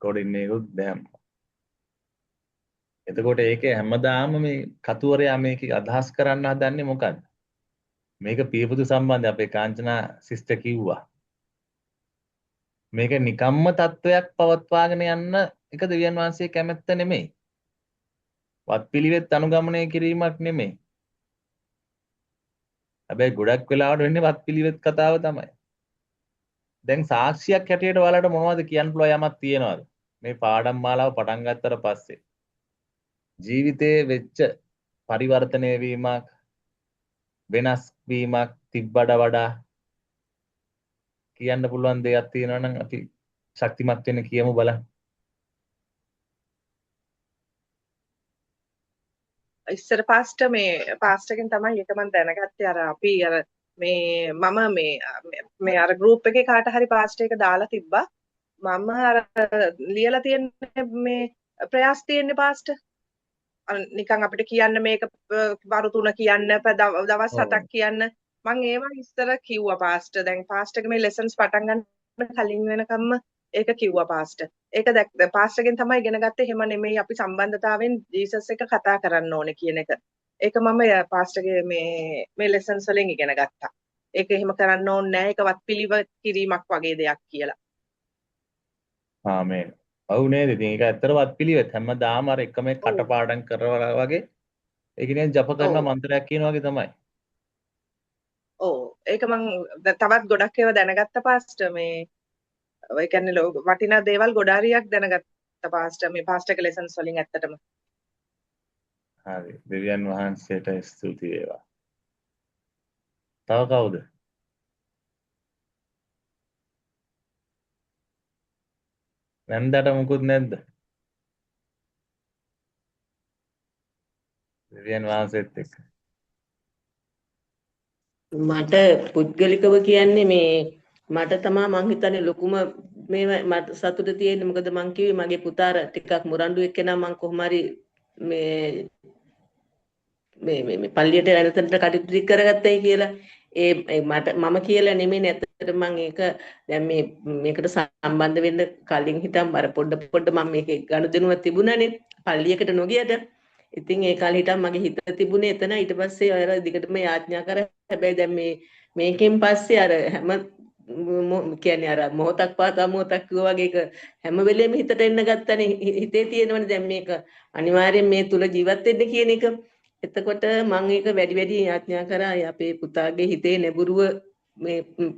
Recording එකකුත් දැම්මා. එතකොට ඒකේ හැමදාම මේ කතුවරයා මේක අදහස් කරන්න හදන්නේ මොකද්ද? මේක පියපුතු සම්බන්ධය අපේ කාංචනා සිස්ටර් කිව්වා. මේක නිකම්ම තත්වයක් පවත්වාගෙන යන්න එක දෙවියන් වහන්සේ කැමැත්ත නෙමෙයි. වත්පිළිවෙත් අනුගමනය කිරීමක් නෙමෙයි. හැබැයි ගොඩක් වෙලාවට වෙන්නේ වත්පිළිවෙත් කතාව තමයි. දැන් සාක්ෂියක් හැටියට ඔයාලට මොනවද කියන්න පුළුවන් යමක් තියෙනවද? මේ පාඩම් මාලාව පටන් ගත්තට පස්සේ ජීවිතයේ වෙච්ච පරිවර්තනය වීමක් වෙනස් වීමක් තිබ්බට වඩා කියන්න පුළුවන් දෙයක් තියෙනවා නම් අපි ශක්තිමත් වෙන්න කියමු බලන්න. ඉස්සර පාස්ටර් මේ පාස්ටර්ගෙන් තමයි ඒක මම දැනගත්තේ අර අපි අර මේ මම මේ අර ගෲප් එකේ කාට හරි පාස්ටර් එක දාලා තිබ්බා මම අර ලියලා තියෙන මේ ප්‍රයාස තියෙන්නේ පාස්ටර් නිකන් අපිට කියන්න මේක වරු 3 කියන්න දවස් 7ක් කියන්න මම ඒවා ඉස්සර කිව්වා පාස්ටර් දැන් පාස්ටර්ගේ මේ ලෙසන්ස් පටන් ගන්න කලින් වෙනකම්ම ඒක කිව්වා පාස්ටර්. ඒක පාස්ටර්ගෙන් තමයි ඉගෙන ගත්තේ එහෙම නෙමෙයි අපි සම්බන්ධතාවයෙන් ජීසස් එක්ක කතා කරන්න ඕනේ කියන එක. ඒක මම පාස්ටර්ගේ මේ ලෙසන්ස් වලින් ඉගෙන ගත්තා. ඒක එහෙම කරන්න ඕනේ නැහැ. ඒක වත්පිළිවෙත් කිරීමක් වගේ දෙයක් කියලා. ආමේන්. ඔව් නේද? ඉතින් ඒක ඇත්තට වත්පිළිවෙත් හැමදාම අර එකම කටපාඩම් කරනවා වගේ ඒ කියන්නේ ජප කරන මන්ත්‍රයක් කියන වගේ තමයි. ඔව් ඒක මම තවත් ගොඩක් ඒවා දැනගත්ත පාස්ටර් මේ ඒ කියන්නේ වටිනා දේවල් ගොඩාරියක් දැනගත්ත පාස්ටර් මේ පාස්ටර්ගේ ලෙසන්ස් වලින් ඇත්තටම. හරි. දෙවියන් වහන්සේට ස්තුති වේවා. තව කවුද? නැන්දට මුකුත් නැද්ද? දෙවියන් වහන්සේත් එක්ක. මට පුද්ගලිකව කියන්නේ මේ මට තමයි මං හිතන්නේ ලොකුම මේ මට සතුට තියෙන්නේ මොකද මං කිව්වේ මගේ පුතාර ටිකක් මුරණ්ඩු එක්කෙනා මං කොහොම හරි මේ පල්ලියට යනතනට කටයුතු කරගත්තයි කියලා ඒ මට මම කියලා නෙමෙයි ඇත්තට මං ඒක දැන් මේකට සම්බන්ධ වෙන්න කලින් හිටම් අර පොඩ මම මේකේ ගනුදෙනුවක් තිබුණානේ පල්ලියකට නොගියට ඉතින් ඒ කාලේ හිටම් මගේ හිත තිබුණේ එතන ඊට පස්සේ අර දිගටම යාඥා කර හැබැයි දැන් මේකෙන් පස්සේ අර හැම කියන්නේ අර මොහොතක් පාතා මොහොතක් කිව්වා වගේ ඒක හැම වෙලෙම හිතට එන්න ගත්තනේ හිතේ තියෙනවනේ දැන් මේක අනිවාර්යෙන් මේ තුල ජීවත් වෙන්න කියන එක එතකොට මම ඒක වැඩි යාඥා කරා අපේ පුතාගේ හිතේ නැඹුරුව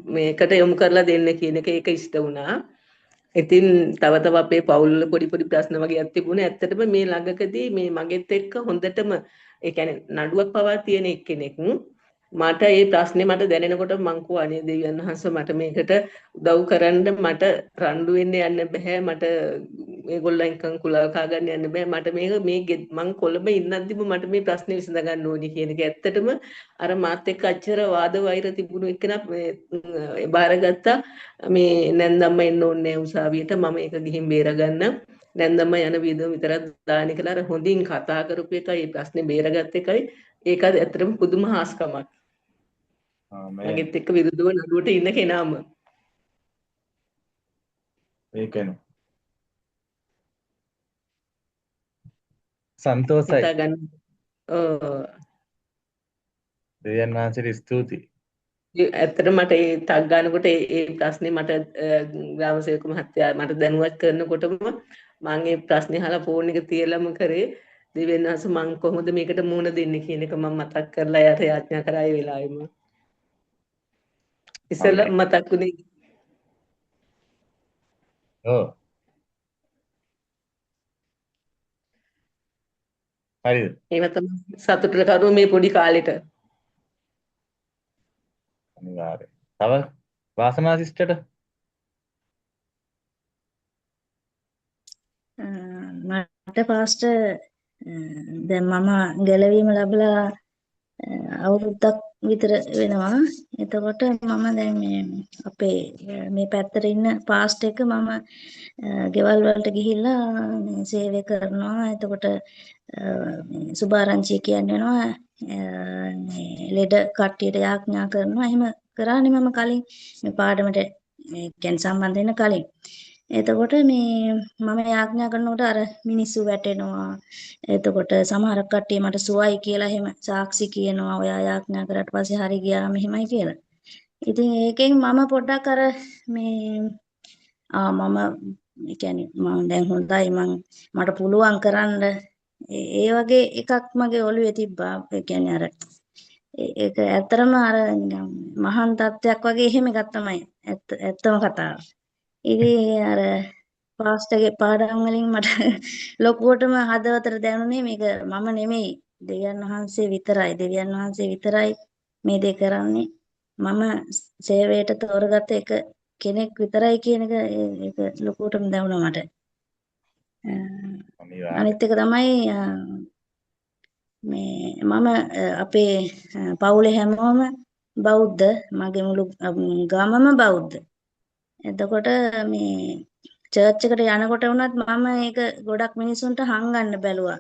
මේකට යොමු කරලා දෙන්න කියන එක ඒක ඉෂ්ට වුණා. ඉතින් තව අපේ පවුල් පොඩි ප්‍රශ්න වගේක් තිබුණා. ඇත්තටම මේ ළඟකදී මේ මගෙත් එක්ක හොඳටම ඒ කියන්නේ නඩුවක් පවා තියෙන එක්කෙනෙක් මට මේ ප්‍රශ්නේ මට දැනෙනකොට මං කෝ අනේ දෙවියන් වහන්සේ මට මේකට උදව් කරන්න මට රණ්ඩු වෙන්න යන්න බෑ මට මේගොල්ලන්කන් කුලකා ගන්න යන්න බෑ මට මේක මං කොළඹ ඉන්නද්දිම මට මේ ප්‍රශ්නේ විසඳ ගන්න ඕනි කියන එක ඇත්තටම අර මාත් එක්ක අච්චර වාද වෛර තිබුණු එක්කෙනා බාරගත්තා මේ නැන්දම්ම එන්න ඕනේ උසාවියට මම ඒක ගිහින් බේරගන්න නැන්දම්ම යන විදිහ විතරක් දාන කියලා අර හොඳින් කතා කරපු එකයි මේ ප්‍රශ්නේ බේරගත්ත එකයි ඒක ඇත්තටම පුදුම හාස්කමක් මගෙත් එක්ක විරුද්ධව නඩුවට ඉන්න කෙනාම ඒකනේ සන්තෝෂයි දෙවියන් වහන්සේට ස්තුතියි ඇත්තට මට ඒ ටග් ගන්නකොට ඒ ප්‍රශ්නේ මට ග්‍රාම සේවක මහත්තයා මට දැනුවත් කරනකොටම මම ඒ ප්‍රශ්නේ අහලා ෆෝන් එක තියලාම කරේ දෙවියන් වහන්සේ මම කොහොමද මේකට මුහුණ දෙන්නේ කියන එක මම මතක් කරලා යට යාඥා කරා ඒ වෙලාවෙම ඉස්සෙල්ලා මතක් වුණේ ඔව් හරිද ඒව තමයි සතුටට කරුව මේ පොඩි කාලෙට අනිවාර්යයෙන් තව වාසනා සිස්ටර්ට මට පාස්ටර් දැන් මම ගැලවීම ලැබලා අවුරුද්දක් විතර වෙනවා. එතකොට මම දැන් මේ අපේ මේ පැත්තට ඉන්න පාස්ටර් එක මම ගෙවල් වලට ගිහිල්ලා මේ සේවය කරනවා. එතකොට මේ සුභාරංචි කියන්නේ වෙනවා මේ ලෙඩ කට්ටියට යාඥා කරනවා. එහෙම කරානේ මම කලින් මේ පාඩමට කියන්නේ සම්බන්ධ වෙන කලින්. එතකොට මේ මම යාඥා කරනකොට අර මිනිස්සු වැටෙනවා. එතකොට සමහර කට්ටිය මට සුවයි කියලා එහෙම සාක්ෂි කියනවා. ඔයා යාඥා කරාට පස්සේ හරි ගියා මෙහෙමයි කියලා. ඉතින් ඒකෙන් මම පොඩ්ඩක් අර මේ මම ඒ කියන්නේ මම දැන් හොඳයි මට පුළුවන් කරන්න ඒ වගේ එකක් මගේ ඔළුවේ තිබ්බා. ඒ කියන්නේ අර ඒක ඇත්තරම අර නිකන් මහාන් තත්ත්වයක් වගේ එහෙම එකක් තමයි ඇත්තම කතාව. ඉතින් අර පාස්ටර්ගේ පාඩම් වලින් මට ලොකුවටම හදවතට දැනුනේ මේක මම නෙමෙයි දෙවියන් වහන්සේ විතරයි. දෙවියන් වහන්සේ විතරයි මේ දේ කරන්නේ. මම සේවයට තෝරගත්ත එක කෙනෙක් විතරයි කියන එක ඒක ලොකුවටම දැනුණා මට. අනිවාර්යයෙන්. අනිත් එක තමයි මේ මම අපේ පවුලේ හැමෝම බෞද්ධ. මගේ මුළු ගමම බෞද්ධ. එතකොට මේ චර්ච් එකට යනකොට වුණත් මම ඒක ගොඩක් මිනිසුන්ට හංගන්න බැලුවා.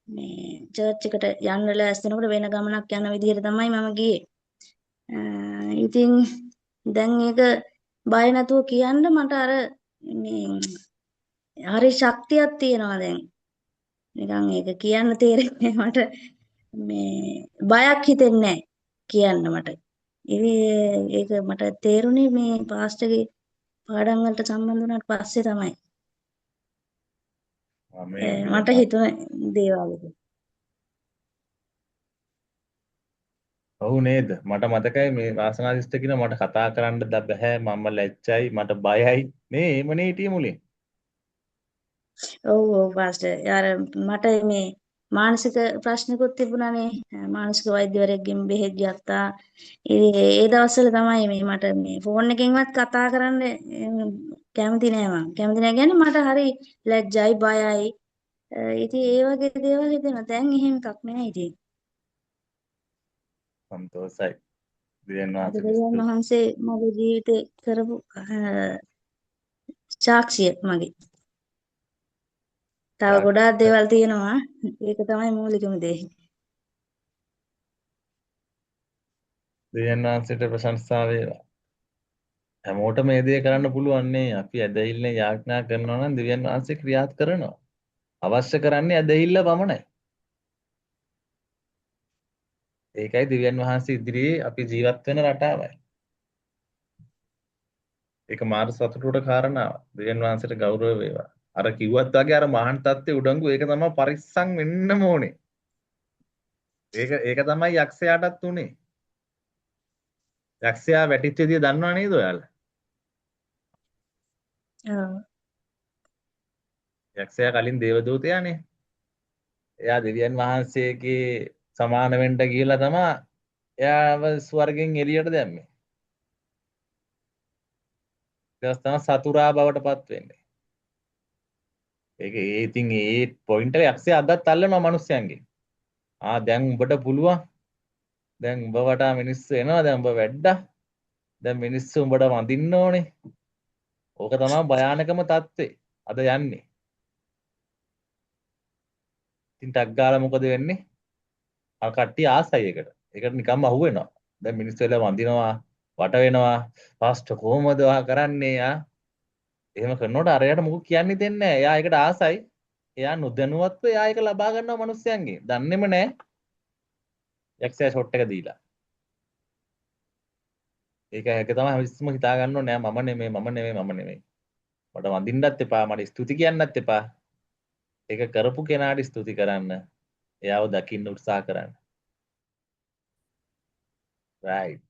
මේ චර්ච් එකට යන්න ලෑස්තිනකොට වෙන ගමනක් යන විදිහට තමයි මම ගියේ. ඉතින් දැන් ඒක බය නැතුව කියන්න මට අර මේ හරි ශක්තියක් තියෙනවා දැන්. නිකන් ඒක කියන්න තේරෙන්නේ මට මේ බයක් හිතෙන්නේ නැහැ කියන්න මට. ඉතින් ඒක මට තේරුණේ මේ පාස්ටර්ගේ පාඩම් වලට සම්බන්ධ වුණාට පස්සේ තමයි. මට හිතුණ දේවල්. ඔව් නේද? මට මතකයි මේ වාසනාදිෂ්ට කියන මට කතා කරන්න බෑ මම ලැජ්ජයි මට බයයි නේ එමනේ හිටියේ මුලින්. ඔව් පාස්ටර්. යාර මට මේ මානසික ප්‍රශ්නකුත් තිබුණානේ. මානසික වෛද්‍යවරයෙක්ගෙන් බෙහෙත් ගත්තා. ඒ දවස්වල තමයි මේ මට මේ ෆෝන් එකෙන්වත් කතා කරන්න කැමති නෑ මං. කැමති නෑ කියන්නේ මට හරි ලැජ්ජයි බයයි. ඉතින් ඒ වගේ දේවල් හිතෙනවා. දැන් එහෙම එකක් නෑ ඉතින්. සන්තෝසයි. දෙවියන් දෙවියන් වහන්සේ මගේ ජීවිතේ කරපු සාක්ෂිය මගේ. තව ගොඩාක් දේවල් තියෙනවා. ඒක තමයි මූලිකම දේ. දෙවියන් වහන්සේට ප්‍රශංසා වේවා. හැමෝටම මේ දේ කරන්න පුළුවන් නේ. අපි ඇදහිල්ලෙන් යාඥා කරනවා නම් දෙවියන් වහන්සේ ක්‍රියාත් කරනවා. අවශ්‍ය කරන්නේ ඇදහිල්ල පමණයි. ඒකයි දෙවියන් වහන්සේ ඉදිරියේ අපි ජීවත් වෙන රටාවයි. ඒක මාර සතුටුට කාරණාවක්. දෙවියන් වහන්සේට ගෞරව වේවා. අර කිව්වත් වගේ අර මහාන් තත්ත්වයේ උඩඟු ඒක තමයි පරිස්සම් වෙන්නම ඕනේ. ඒක තමයි යක්ෂයාටත් උනේ. යක්ෂයා වැටිච්ච විදිය දන්නව නේද ඔයාලා? ඔව්. යක්ෂයා කලින් දේවදූතයානේ. එයා දෙවියන් වහන්සේගේ සමාන වෙන්න ගිහලා තමයි එයාව ස්වර්ගෙන් එළියට දැම්මේ. ඊට තමයි සතුරා බවට පත් වෙන්නේ. ඉතින් ඒ පොයින්ට් එක යක්ෂයා අදත් අල්ලනවා මිනිස්සුන්ගෙන්. දැන් උඹට පුළුවන්. දැන් උඹ වටා මිනිස්සු එනවා. දැන් උඹ වැඩ්ඩා. දැන් මිනිස්සු උඹට වඳින්න ඕනේ. ඕක තමයි භයානකම තත්ත්වේ. අද යන්නේ. ඉතින් ටක් ගාලා මොකද වෙන්නේ? අර කට්ටිය ආසයි ඒකට. ඒකට නිකම්ම අහු වෙනවා. දැන් මිනිස්සු එලා වඳිනවා, වට වෙනවා. පාස්ටර් කොහොමද ඔයා කරන්නේ? එහෙම කරනකොට අරයට මොකක් කියන්නේ දෙන්නේ නැහැ. එයා ඒකට ආසයි. එයා නොදැනුවත්ව එයා ඒක ලබා ගන්නවා මිනිස්සුන්ගෙන්. දන්නේම නැහැ. යක්ෂයා ෂොට් එක දීලා. ඒක තමයි හැමතිස්සම හිතා ගන්න ඕනේ මම නෙමෙයි. මට වඳින්නත් එපා, මට ස්තුති කියන්නත් එපා. ඒක කරපු කෙනාට ස්තුති කරන්න. එයාව දකින්න උත්සාහ කරන්න. right.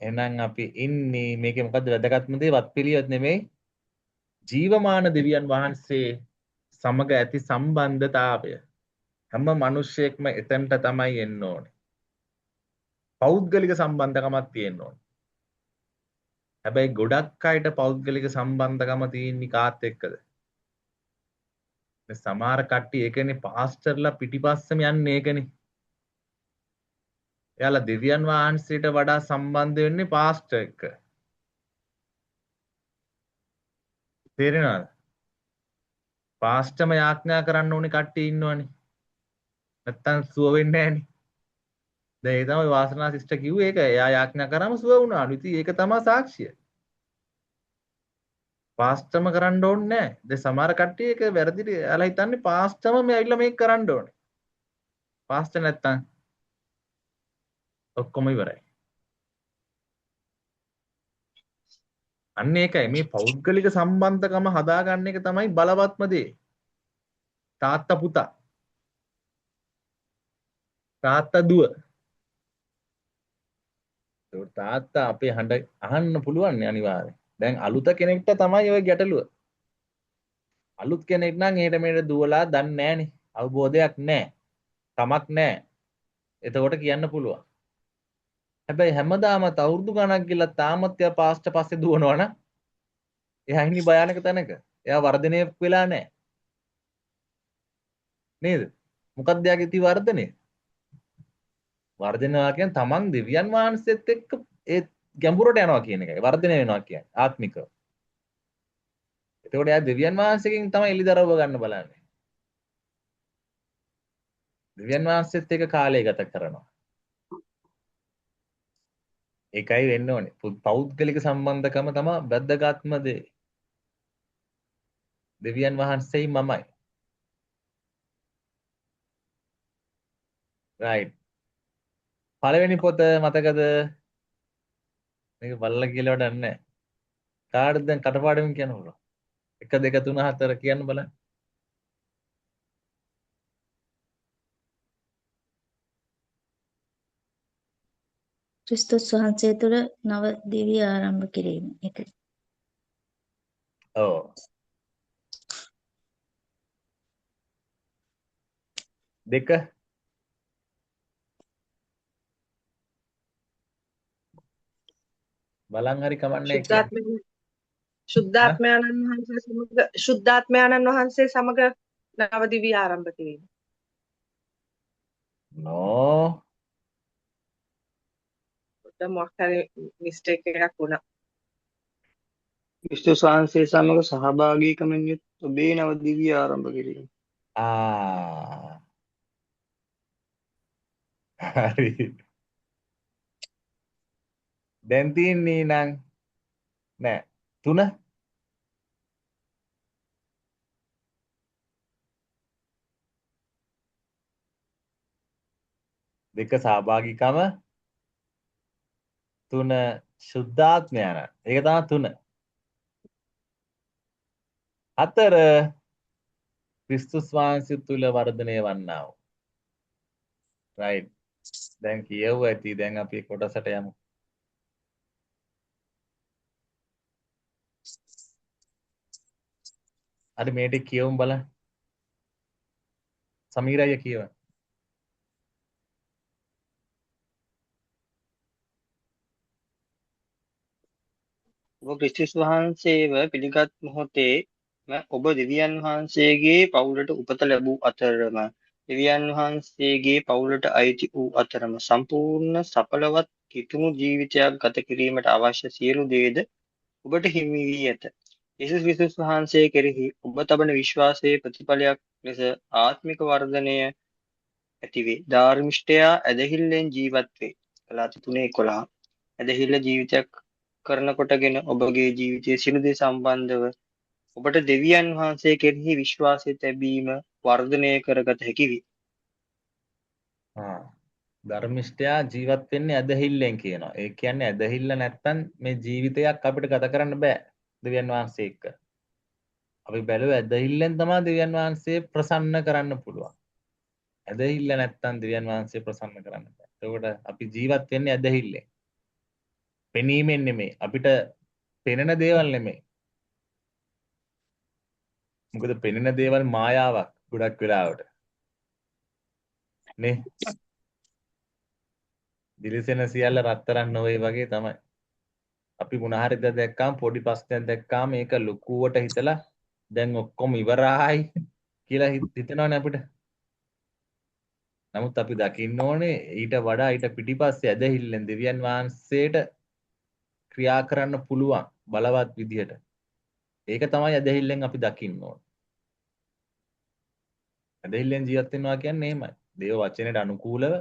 එහෙනම් අපි ඉන්නේ මේකේ මොකද්ද වැදගත්ම දේ වත්පිළිවෙත් නෙමෙයි. ජීවමාන දෙවියන් වහන්සේ සමග ඇති සම්බන්ධතාවය. හැම මිනිස්සෙක්ම එතනට තමයි එන්න ඕනේ. පෞද්ගලික සම්බන්ධකමක් තියෙන්න ඕනේ. හැබැයි ගොඩක් අයට පෞද්ගලික සම්බන්ධකම තියෙන්නේ කාත් එක්කද? මේ සමහර කට්ටිය ඒකනේ පාස්ටර්ලා පිටිපස්සම යන්නේ ඒකනේ. එයාලා දෙවියන් වහන්සේට වඩා සම්බන්ධ වෙන්නේ පාස්ටර් එක්ක. තේරෙනවද? පාස්ටර්ම යාඥා කරන්න ඕනේ කට්ටිය ඉන්නවනේ. නැත්තම් සුව වෙන්නේ නැහනේ. දැන් ඒ තමයි වාසනා සිස්ටර් කිව්වේ ඒක. එයා යාඥා කරාම සුව වුණාලු. ඉතින් ඒක තමයි සාක්ෂිය. පාස්ටම කරන්න ඕනේ නැහැ. දැන් සමහර කට්ටිය ඒක වැරදිට එයාලා හිතන්නේ පාස්ටම මේ ඇවිල්ලා මේක කරන්න ඕනේ. පාස්ට නැත්තම් ඔක්කොම ඉවරයි. අන්න ඒකයි මේ පෞද්ගලික සම්බන්ධකම හදාගන්න එක තමයි බලවත්ම දේ. තාත්තා පුතා, තාත්තා දුව. ඒක තාත්තා අපේ හඬ අහන්න පුළුවන් නේ අනිවාර්යෙන්. දැන් අලුත කෙනෙක්ට තමයි ওই ගැටලුව. අලුත් කෙනෙක් නම් එහෙට මෙහෙට දුවලා දන්නේ නැහනේ. අවබෝධයක් නැහැ. කමක් නැහැ. එතකොට කියන්න පුළුවන්. හැබැයි හැමදාම අවුරුදු ගණක් ගිහලා තාමත් එයා පාස්ට පස්සේ දුවනවනම් එයා ඉන්නේ භයානක තැනක. එයා වර්ධනය වෙලා නැහැ. නේද? මොකක්ද එයාගේ ති වර්ධනය? වර්ධනවා කියන්නේ තමන් දෙවියන් වහන්සේත් එක්ක ඒ ගැඹුරට යනවා කියන එකයි. වර්ධනය වෙනවා කියන්නේ ආත්මිකව. එතකොට එයා දෙවියන් වහන්සේගෙන් තමයි එළිදරව්ව ගන්න බලන්නේ. දෙවියන් වහන්සේත් එක්ක කාලය ගත කරනවා. ඒකයි වෙන්න ඕනේ. පෞද්ගලික සම්බන්ධකම තමයි වැදගත්ම දේ. දෙවියන් වහන්සේයි මමයි. right. පළවෙනි පොත මතකද? මේක බලලා කියලා වැඩක් නැහැ. කාටද දැන් කටපාඩමින් කියන්න පුළුවන්? 1 2 3 4 කියන්න බලන්න. ක්‍රිස්තුස් වහන්සේ තුළ නව දිවිය ආරම්භ කිරීම. එක. ඔව්. දෙක බලන් හරි කමන්නේ කියන්නේ. ශුද්ධාත්මයන්න් වහන්සේ සමග ශුද්ධාත්මයන්න් වහන්සේ සමග නව දිවි ආරම්භ කිරීම. නෝ පොඩ්ඩක් මොකක් හරි මිස්ටේක් එකක් වුණා. ක්‍රිස්තුස් වහන්සේ සමග සහභාගීකමෙන් යුත් ඔබේ නව දිවිය ආරම්භ කිරීම. හරි. දැන් තියන්නේ නං නෑ 3 දෙක සහභාගීකම 3 ශුද්ධාත්මයන. ඒක තමයි 3. 4 ක්‍රිස්තුස් වහන්සේ තුල වර්ධනය වන්නා වූ. right. දැන් කියවුවා ඇති. දැන් අපි කොටසට යමු. අර මේ ටික කියවමු බලන්න. සමීර අයියා කියවන්න. ඔබ ක්‍රිස්තුස් වහන්සේව පිළිගත් මොහොතේම ඔබ දෙවියන් වහන්සේගේ පවුලට උපත ලැබූ අතරම දෙවියන් වහන්සේගේ පවුලට අයිති වූ අතරම සම්පූර්ණ සඵලවත් කිතුණු ජීවිතයක් ගත කිරීමට අවශ්‍ය සියලු දේද ඔබට හිමි වී ඇත. යේසුස් ක්‍රිස්තුස් වහන්සේ කෙරෙහි ඔබ තබන විශ්වාසයේ ප්‍රතිඵලයක් ලෙස ආත්මික වර්ධනය ඇතිවේ. ධර්මිෂ්ඨයා ඇදහිල්ලෙන් ජීවත් වේ. ගලාති 3:11. ඇදහිල්ල ජීවිතයක් කරනකොටගෙන ඔබගේ ජීවිතයේ සියලු දේ සම්බන්ධව ඔබට දෙවියන් වහන්සේ කෙරෙහි විශ්වාසය තැබීම වර්ධනය කරගත හැකි වේ. ධර්මිෂ්ඨයා ජීවත් වෙන්නේ ඇදහිල්ලෙන් කියනවා. ඒ කියන්නේ ඇදහිල්ල නැත්තම් මේ ජීවිතයක් අපිට ගත කරන්න බෑ දෙවියන් වහන්සේ එක්ක. අපි බැලුවා ඇදහිල්ලෙන් තමයි දෙවියන් වහන්සේ ප්‍රසන්න කරන්න පුළුවන්. ඇදහිල්ල නැත්තම් දෙවියන් වහන්සේ ප්‍රසන්න කරන්න බෑ. එතකොට අපි ජීවත් වෙන්නේ ඇදහිල්ලෙන්. පෙනීමෙන් නෙමෙයි. අපිට පෙනෙන දේවල් නෙමෙයි. මොකද පෙනෙන දේවල් මායාවක් ගොඩක් වෙලාවට. නේ? දිලිසෙන සියල්ල රත්තරන් නොවේ වගේ තමයි. අපි මොන හරි දෙයක් දැක්කාම පොඩි ප්‍රශ්නයක් දැක්කාම මේක ලොකුවට හිතලා දැන් ඔක්කොම ඉවරයි කියලා හිතනවනේ අපිට. නමුත් අපි දකින්න ඕනේ ඊට වඩා ඊට පිටිපස්සේ ඇදහිල්ලෙන් දෙවියන් වහන්සේට ක්‍රියා කරන්න පුළුවන් බලවත් විදියට. ඒක තමයි ඇදහිල්ලෙන් අපි දකින්න ඕනේ. ඇදහිල්ලෙන් ජීවත් වෙනවා කියන්නේ එහෙමයි. දේව වචනයට අනුකූලව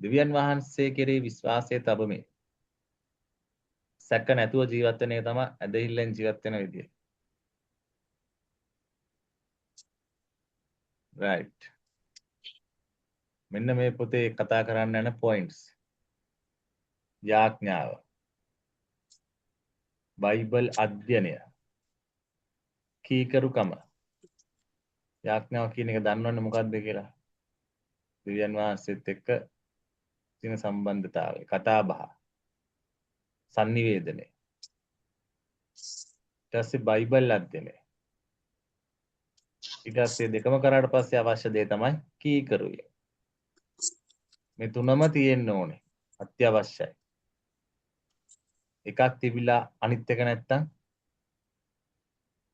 දෙවියන් වහන්සේ කෙරෙහි විශ්වාසය තබමින් සැක නැතුව ජීවත් වෙන එක තමයි ඇදහිල්ලෙන් ජීවත් වෙන විදිය. right. මෙන්න මේ පොතේ කතා කරන්න යන points. යාඥාව. බයිබල් අධ්‍යයනය. කීකරුකම. යාඥාව කියන එක දන්නවන්නේ මොකක්ද කියලා? දෙවියන් වහන්සේත් එක්ක තියෙන සම්බන්ධතාවය, කතා බහ, sannivedane. ඊට පස්සේ බයිබල් අධ්‍යයනය. ඊට පස්සේ දෙකම කරාට පස්සේ අවශ්‍ය දේ තමයි කීකරුය. මේ තුනම තියෙන්න ඕනේ. අත්‍යවශ්‍යයි. එකක් තිබිලා අනිත් එක නැත්තම්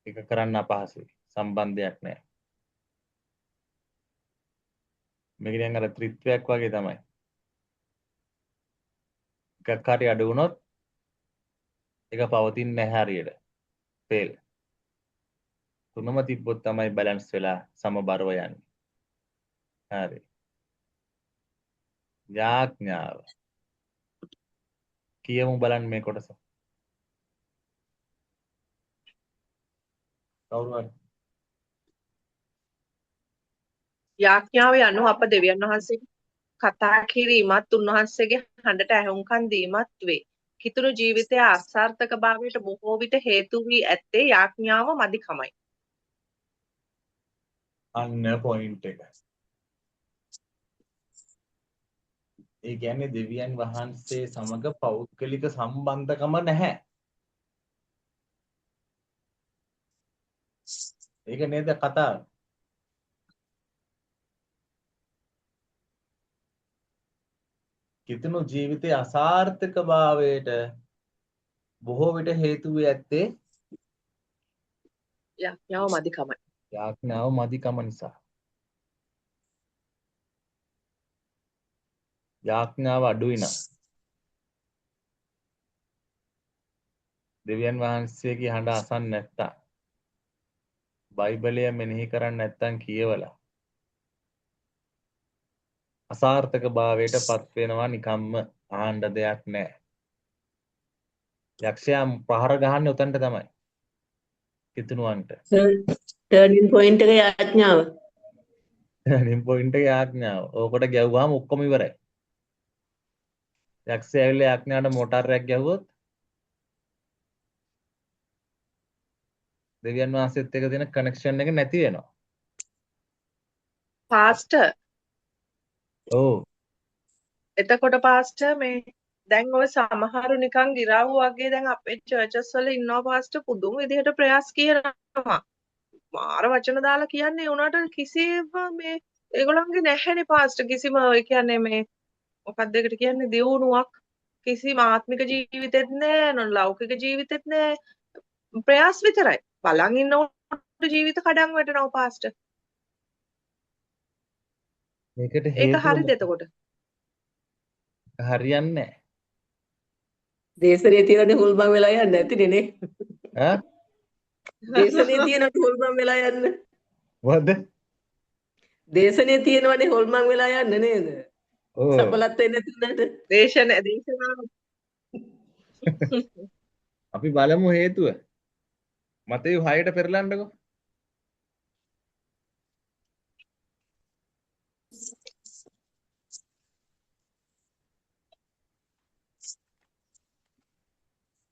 ඒක කරන්න අපහසුයි. සම්බන්ධයක් නැහැ. මේක නිකන් අර ත්‍රිත්වයක් වගේ තමයි. එකක් හරි අඩු වුණොත් ඒක පවතින්නේ නැහැ හරියට. ෆේල්. තුනම තිබ්බොත් තමයි බැලන්ස් වෙලා සමබරව යන්නේ. හරි. යාඥාව. කියමු බලන්න මේ කොටස. කවුරු හරි යාඥාව යනු අප දෙවියන් වහන්සේ කතා කිරීමත් උන්වහන්සේගේ හඬට ඇහුම්කන් දීමත් වේ. කිතුණු ජීවිතයේ අසාර්ථකභාවයට බොහෝ විට හේතු වී ඇත්තේ යාඥාව මදිකමයි. අන්න පොයින්ට් එක. ඒ කියන්නේ දෙවියන් වහන්සේ සමග පෞද්ගලික සම්බන්ධකම නැහැ. ඒක නේද කතාව. කිතුණු ජීවිතයේ අසාර්ථකභාවයට බොහෝ විට හේතු වී ඇත්තේ යාඥාව මදිකමයි. යාඥාව මදිකම නිසා. යාඥාව අඩුයි නම් දෙවියන් වහන්සේගේ හඬ අසන්න නැත්තම් බයිබලය මෙනෙහි කරන්න නැත්තම් කියවලා අසාර්ථකභාවයට පත් වෙනවා නිකම්ම අහන්න දෙයක් නැහැ. යක්ෂයා ප්‍රහාර ගහන්නේ උතන්ට තමයි. කිතුණුවන්ට. ටර්නින් පොයින්ට් එක යාඥාව. ටර්නින් පොයින්ට් එක යාඥාව. ඕකට ගැව්වහම ඔක්කොම ඉවරයි. යක්ෂයා ඇවිල්ලා යාඥාවට මොටාරයක් ගැහුවොත් දෙවියන් වහන්සේත් එක්ක තියෙන කනෙක්ෂන් එක නැති වෙනවා. පාස්ටර් ඔව්. එතකොට පාස්ටර් මේ දැන් ඔය සමහරු නිකන් ගිරව් වගේ දැන් අපේ චර්චස් වල ඉන්නවා පාස්ටර් පුදුම විදිහට ප්‍රයාස් කියනවා. මාර වචන දාලා කියන්නේ උනාට කිසිම මේ ඒගොල්ලන්ගේ නැහැනේ පාස්ටර් කිසිම ඒ කියන්නේ මේ මොකක්ද ඒකට කියන්නේ දියුණුවක් කිසිම ආත්මික ජීවිතෙත් නෑ ලෞකික ජීවිතෙත් නෑ ප්‍රයාස් විතරයි. බලන් ඉන්නකොට ජීවිත කඩන් වැටෙනවා පාස්ටර්. මේකට ඒක හේතුව හරිද එතකොට? හරියන්නේ නැහැ. දේශනේ තියෙන හුල්මන් වෙලා යන්නේ නැතිනේ නේ. ඈ දේශනේ තියෙන හුල්මන් වෙලා යන්න. මොකද්ද? දේශනේ තියෙනවනේ හොල්මන් වෙලා යන්න නේද? ඔව්. සඵලත් වෙන්නේ නැතුනට. දේශනාව අපි බලමු හේතුව. මතේ 6ට පෙරලන්නකෝ.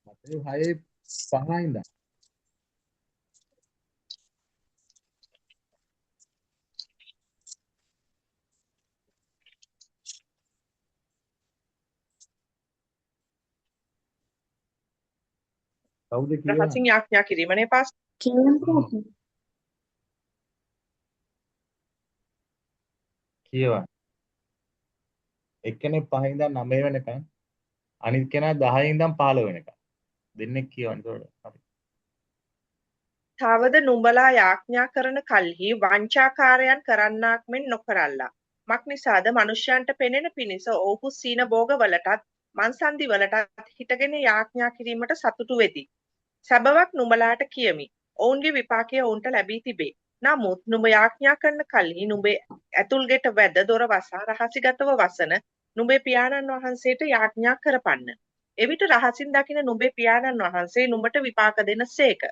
මතේ 6:05 ඉඳන් කවුද කියවන්නේ? රහසින් යාඥා කිරීමනේ පාස්ටර්. කියන්න කියවන්න. එක්කෙනෙක් 5 ඉඳන් 9 වෙනකන් අනිත් කෙනා 10 ඉඳන් 15 වෙනකන්. දෙන්නෙක් කියවන්න ඕනේ. හරි. තවද නුඹලා යාඥා කරන කල්හි වංචාකාරයන් කරන්නාක් මෙන් නොකරල්ලා. මක් නිසාද මනුෂ්‍යයන්ට පෙනෙන පිණිස ඔවුහු සීන භෝගවලටත් මන්සන්දි වලටත් හිටගෙන යාඥා කිරීමට සතුටු වෙති. සැබවක් නුඹලාට කියමි. ඔවුන්ගේ විපාකය ඔවුන්ට ලැබී තිබේ. නමුත් නුඹ යාඥා කරන කල්හි නුඹේ ඇතුල්ගෙට වැද දොර වසා රහසිගතව වසන නුඹේ පියාණන් වහන්සේට යාඥා කරපන්න. එවිට රහසින් දකින නුඹේ පියාණන් වහන්සේ නුඹට විපාක දෙන සේක.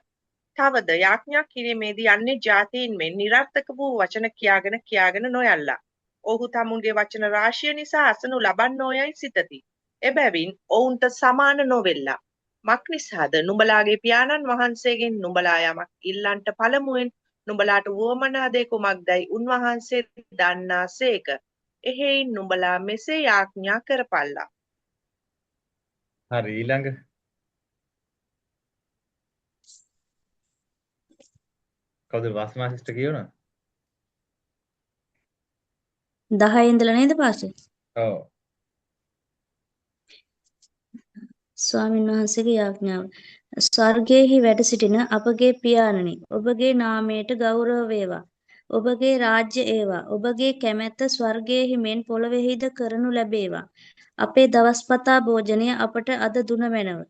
තවද යාඥා කිරීමේදී අන්නේ ජාතීන් මෙන් නිරර්ථක වූ වචන කියාගෙන නොයල්ලා. ඔහු තමුන්ගේ වචන රාශිය නිසා අසනු ලබන්නෝයයි සිතති. එබැවින් ඔවුන්ට සමාන නොවෙල්ලා. මක් නිසාද නුඹලාගේ පියාණන් වහන්සේගෙන් නුඹලා යමක් ඉල්ලන්ට පළමුවෙන් නුඹලාට වුවමනා දේ කුමක්දයි උන්වහන්සේ දන්නාසේක. එහෙයින් නුඹලා මෙසේ යාඥා කරපල්ලා. හරි ඊළඟ කවුද වාස්නා සිස්ටර් කියවන? 10 ඉඳලා නේද පාස්ටර්? ඔව්. ස්වාමීන් වහන්සේගේ යාඥාව. ස්වර්ගයේහි වැඩ සිටින අපගේ පියාණනි, ඔබගේ නාමයට ගෞරව වේවා. ඔබගේ රාජ්‍ය ඒවා. ඔබගේ කැමැත්ත ස්වර්ගයේහි මෙන් පොළොවේහිද කරනු ලැබේවා. අපේ දවස්පතා භෝජනය අපට අද දුන මැනව.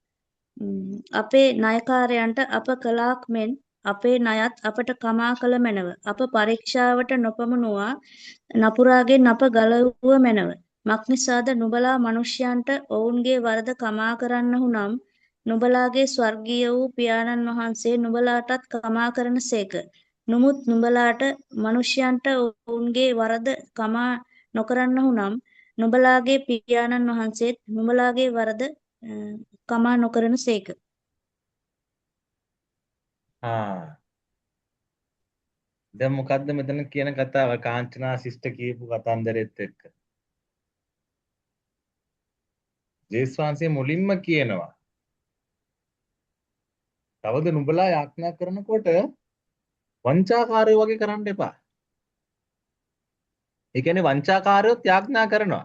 අපේ ණයකාරයන්ට අප කළාක් මෙන් අපේ ණයත් අපට කමා කළ මැනව. අප පරීක්ෂාවට නොපමුණුවා නපුරාගෙන් අප ගලවුව මැනව. මක්නිසාද නුඹලා මනුෂ්‍යයන්ට ඔවුන්ගේ වරද කමා කරන්නහු නම් නුඹලාගේ ස්වර්ගීය වූ පියාණන් වහන්සේ නුඹලාටත් කමා කරන සේක. නමුත් නුඹලාට මනුෂ්‍යයන්ට ඔවුන්ගේ වරද කමා නොකරන්නහු නම් නුඹලාගේ පියාණන් වහන්සේත් නුඹලාගේ වරද කමා නොකරන සේක. දැන් මොකද්ද මෙතන කියන කතාව? කාංචනා සිස්ටර් කියපු කතන්දරෙත් එක්ක ජේසුස් වහන්සේ මුලින්ම කියනවා තවද නුඹලා යාඥා කරනකොට වංචාකාරයෝ වගේ කරන්න එපා. ඒ කියන්නේ වංචාකාරයොත් යාඥා කරනවා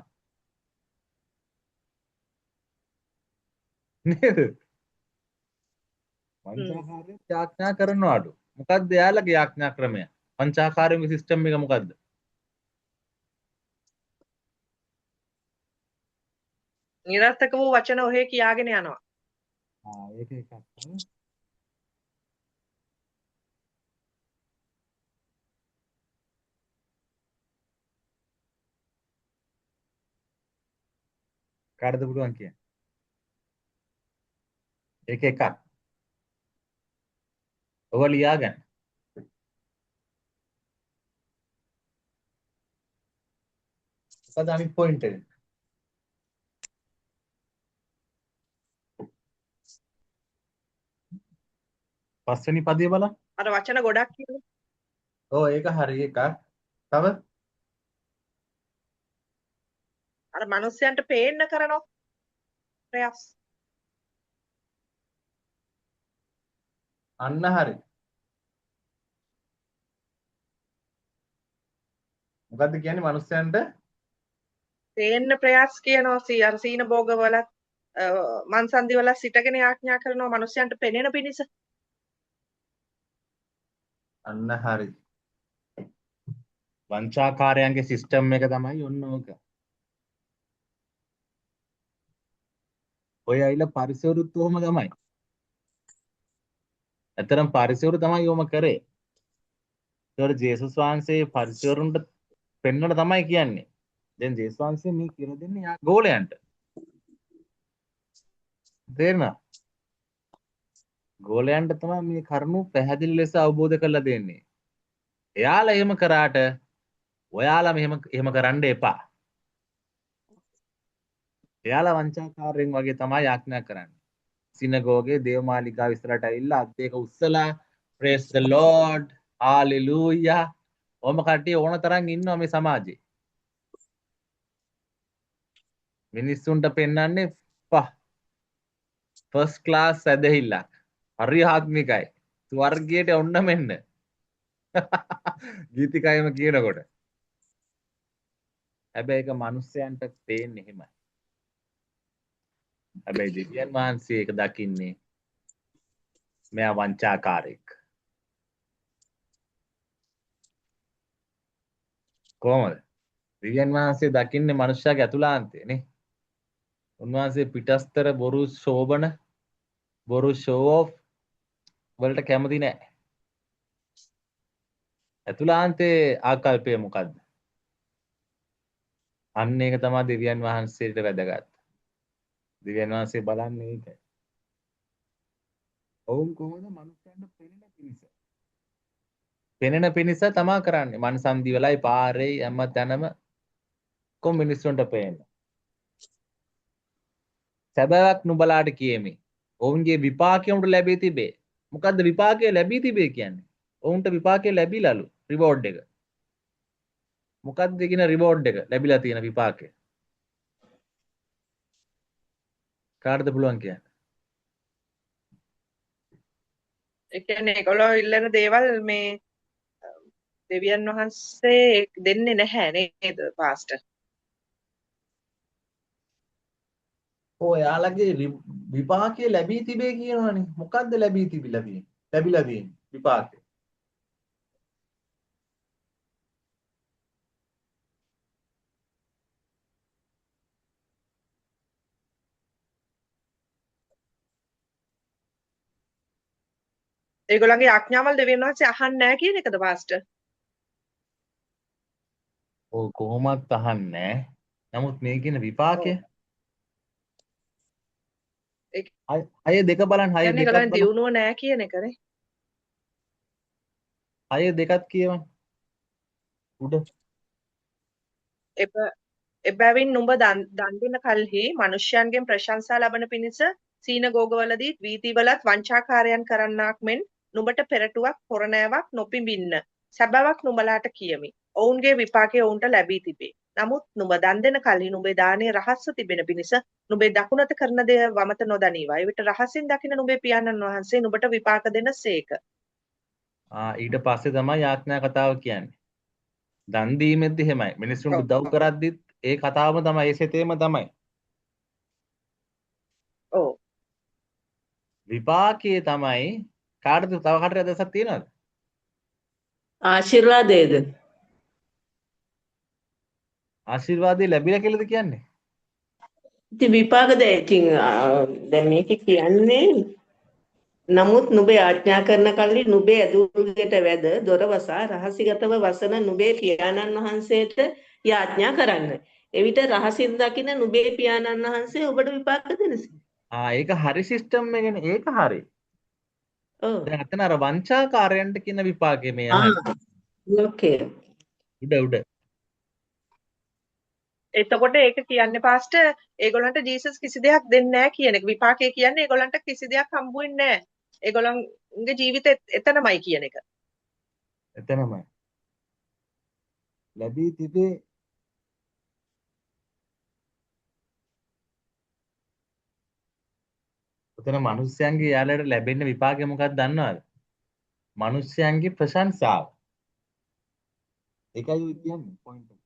නේද? වංචාකාරයොත් යාඥා කරනවාලු. මොකද්ද යාළගේ යාඥා ක්‍රමය? වංචාකාරයෝගේ සිස්ටම් එක මොකද්ද? නිරර්ථක වූ වචන ඔහේ කියාගෙන යනවා. ඒක එකක්. කාටද පුළුවන් කියන්නේ? ඒක එකක්. ඔබ ලියාගන්න. මොකද අනිත් පොයින්ට් එක? පස්වෙනි පදේ බලන්න. අර වචන ගොඩක් කියනවා. ඔව් ඒක හරි එකක්. තව අර මිනිස්යන්ට පේන්න කරනවා ප්‍රයාස. අන්න හරි. මොකද්ද කියන්නේ මිනිස්යන්ට? පේන්න ප්‍රයාස කියනවා. අර සීන භෝග වලත් මන්සන්දි වල සිටගෙන යාඥා කරනවා මිනිස්යන්ට පෙනෙන පිණිස. අන්න හරි. වංචාකාරයන්ගේ සිස්ටම් එක තමයි ඔන්න ඕක. ඔය ඇවිල්ලා පරිසවරුත් උවම තමයි. ඇතරම් පරිසවරු තමයි යොම කරේ. ඒතකොට ජේසුස් වහන්සේ පරිසවරුන්ට පෙන්වන්න තමයි කියන්නේ. දැන් ජේසුස් වහන්සේ මේ කියලා දෙන්නේ යා ගෝලයන්ට. තේරෙනවද? ගෝලයන්ට තමයි මේ කරුණු පැහැදිලි ලෙස අවබෝධ කරලා දෙන්නේ. එයාලා එහෙම කරාට ඔයාලා එහෙම කරන්න එපා. එයාලා වංචාකාරයෙන් වගේ තමයි යාඥා කරන්නේ. සිනගෝගේ දේවමාලිගාව ඉස්සරහට ඇවිල්ලා අත් දෙක උස්සලා praise the lord hallelujah ඔම කට්ටිය ඕන තරම් ඉන්නවා මේ සමාජේ. මිනිස්සුන්ට පෙන්වන්නේ ෆස්ට් ක්ලාස් ඇදහිල්ලක්. හරි ආත්මිකයි. ස්වර්ගයට ඔන්න මෙන්න. ගීතිකයම කියනකොට. හැබැයි ඒක මිනිස්යන්ට පේන්නේ එහෙමයි. හැබැයි දෙවියන් වහන්සේ ඒක දකින්නේ මෙයා වංචාකාරයෙක්. කොහොමද? දෙවියන් වහන්සේ දකින්නේ මනුෂ්‍යයාගේ අතුලාන්තය නේ. උන්වහන්සේ පිටස්තර බොරු ශෝභන බොරු ෂෝ ඔෆ් වලට කැමති නැහැ. අතුලාන්තයේ ආකල්පය මොකද්ද? අන්න ඒක තමයි දෙවියන් වහන්සේට වැදගත්. දෙවියන් වහන්සේ බලන්නේ ඒකයි. ඔවුන් කොහොමද මනුස්සයන්ට පෙනෙන පිණිස? පෙනෙන පිණිස තමා කරන්නේ. මන්සන්දි වෙලයි පාරේ හැම තැනම කොම් මිනිස්සුන්ට පේන්න. සැබෑවක් නුඹලාට කියමි. ඔවුන්ගේ විපාකය උන්ට ලැබී තිබේ. මොකද්ද විපාකය ලැබී තිබේ කියන්නේ? ඔවුන්ට විපාකය ලැබිලාලු රිවෝඩ් එක. මොකද්ද කියන රිවෝඩ් එක ලැබිලා තියෙන විපාකය? කාටද පුළුවන් කියන්නේ? ඒ කියන්නේ ඒගොල්ලෝ ඉල්ලන දේවල් මේ දෙවියන් වහන්සේ දෙන්නේ නැහැ නේද පාස්ටර්? ඔය යාළගේ විපාකය ලැබී තිබේ කියනවනේ. මොකද්ද ලැබී තිබිලා තියෙන්නේ? ලැබිලා තියෙන්නේ විපාකය. ඒගොල්ලන්ගේ ආඥාවල් දෙවියන් වහන්සේ අහන්නේ නැහැ කියන එකද පාස්ටර්? ඔය කොහොමත් අහන්නේ. නමුත් මේ කියන විපාකය ඔව්. ඒ අය දෙක බලන්න හය කියන්නේ දෙකක් ඒගොල්ලන් බලන්න. දියුණුව නැහැ කියන එකනේ. හය දෙකක් කියවන්න. උඩ එබැවින් නුඹ දන් දෙන කල්හි මනුෂ්‍යයන්ගෙන් ප්‍රශංසා ලබන පිණිස සීනගෝගවලදී වීථිවලත් වංචාකාරයන් කරන්නාක් මෙන් නුඹට පෙරටුවක් පොරණෑවක් නොපිඹින්න. සැබෑවක් නුඹලාට කියමි. ඔවුන්ගේ විපාකය ඔවුන්ට ලැබී තිබේ. නමුත් නුඹ දන් දෙන කල්හි නුඹේ දානයේ රහස්ව තිබෙන පිණිස නුඹේ දකුණත කරන දේ වමත නොදනීවා. එවිට රහසින් දකින නුඹේ පියාණන් වහන්සේ නුඹට විපාක දෙන සේක. ඊට පස්සේ තමයි යාඥා කතාව කියන්නේ. දන් දීමෙද්දි එහෙමයි. මිනිස්සුන්ට උදව් කරද්දිත් ඒ කතාවම තමයි, ඒ සෙතේම තමයි. ඔව්. විපාකයේ තමයි කාටද තව කාටද අදහසක් තියෙනවද? ආශිර්වාදයේද? ආශිර්වාදේ ලැබිලා කියලාද කියන්නේ? ඉතින් විපාකද ඉතින් දැන් මේක කියන්නේ නමුත් නුඹේ ආඥා කරන කල්ලි නුඹේ ඇදුල්ගෙට වැද දොර වසා රහසිගතව වසන නුඹේ පියාණන් වහන්සේට යාඥා කරන්න. එවිට රහසින් දකින නුඹේ පියාණන් වහන්සේ ඔබට විපාක දෙනසි. ඒක හරි සිස්ටම් එකනේ. ඒක හරි. ඔව්. දැන් අතන අර වංචාකාරයන්ට කියන විපාකේ මේ අහන්නේ. ඕකේ. උඩ එතකොට ඒක කියන්නේ පාස්ටර් ඒගොල්ලන්ට ජීසස් කිසි දෙයක් දෙන්නේ නැහැ කියන එක. විපාකය කියන්නේ ඒගොල්ලන්ට කිසි දෙයක් හම්බ වෙන්නේ නැහැ. ඒගොල්ලන්ගේ ජීවිතේ එතනමයි කියන එක. එතනමයි. ලැබී තිබේ. උතන මිනිස්යන්ගේ යාළට ලැබෙන විපාකය මොකක්ද දන්නවද? මිනිස්යන්ගේ ප්‍රශංසාව. ඒකයි කියන්නේ පොයින්ට් එක.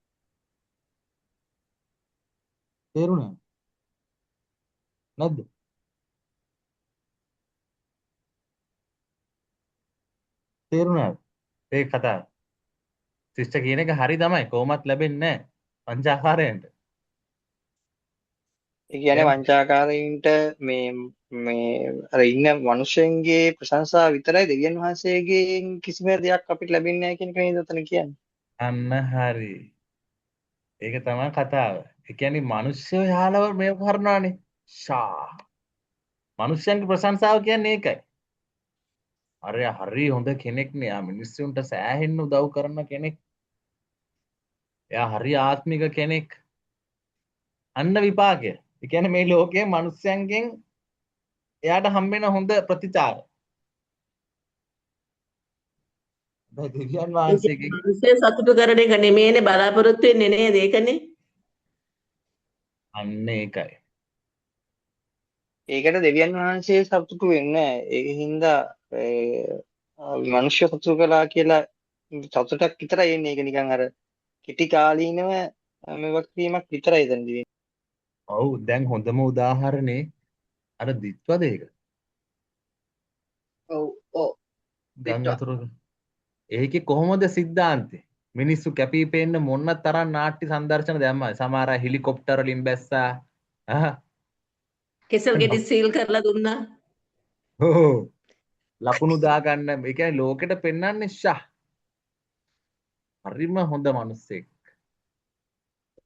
තේරුණාද? නැද්ද? තේරුණාද? ඒ කතාව. සිස්ටර් කියන එක හරි තමයි. කොහොමත් ලැබෙන්නේ නැහැ පංචාකාරයන්ට. ඒ කියන්නේ වංචාකාරයින්ට මේ අර ඉන්න මිනිස්සුන්ගේ ප්‍රශංසා විතරයි දෙවියන් වහන්සේගෙන් කිසිම දෙයක් අපිට ලැබෙන්නේ නැහැ කියන එක නේද උතන කියන්නේ. අන්න හරි. ඒක තමයි කතාව. ඒ කියන්නේ මිනිස්සු යාළව මේක කරනවානේ. මිනිස්යන්ගේ ප්‍රශංසාව කියන්නේ ඒකයි. අර හරි හොඳ කෙනෙක් නේ. ආ මිනිස්සුන්ට සෑහෙන්න උදව් කරන කෙනෙක්. එයා හරි ආත්මික කෙනෙක්. අන්න විපාකය. ඒ කියන්නේ මේ ලෝකයේ මිනිස්යන්ගෙන් එයාට හම්බෙන හොඳ ප්‍රතිචාර. දෙවියන් වහන්සේගෙන් මිනිස්සේ සතුටු කරන එක නෙමෙයිනේ බලාපොරොත්තු වෙන්නේ නේද? ඒකනේ. අන්න ඒකයි. ඒකට දෙවියන් වහන්සේ සතුටු වෙන්නේ නැහැ. ඒකින් හින්දා මිනිස්සු සතුටු කළා කියලා සතුටක් විතරයි එන්නේ. ඒක නිකන් අර කිටි කාලීනව මේවක් වීමක් විතරයි දැන් ඔව් දැන් හොඳම උදාහරණේ අර දිත්වද ඒක. ඔව් ඔව්. ගම් වතුර. ඒකේ කොහොමද සිද්ධාන්තේ? මිනිස්සු කැපී පෙනෙන්න මොන තරම් නාට්‍ය සංදර්ශන දැම්මා. සමහර අය හෙලිකොප්ටර් වලින් බැස්සා. කෙසල් ගෙඩි සීල් කරලා දුන්නා. ඔව්. ලකුණු දා ගන්න. ඒ කියන්නේ ලෝකෙට පෙන්වන්නේ හරිම හොඳ මිනිස්සෙක්.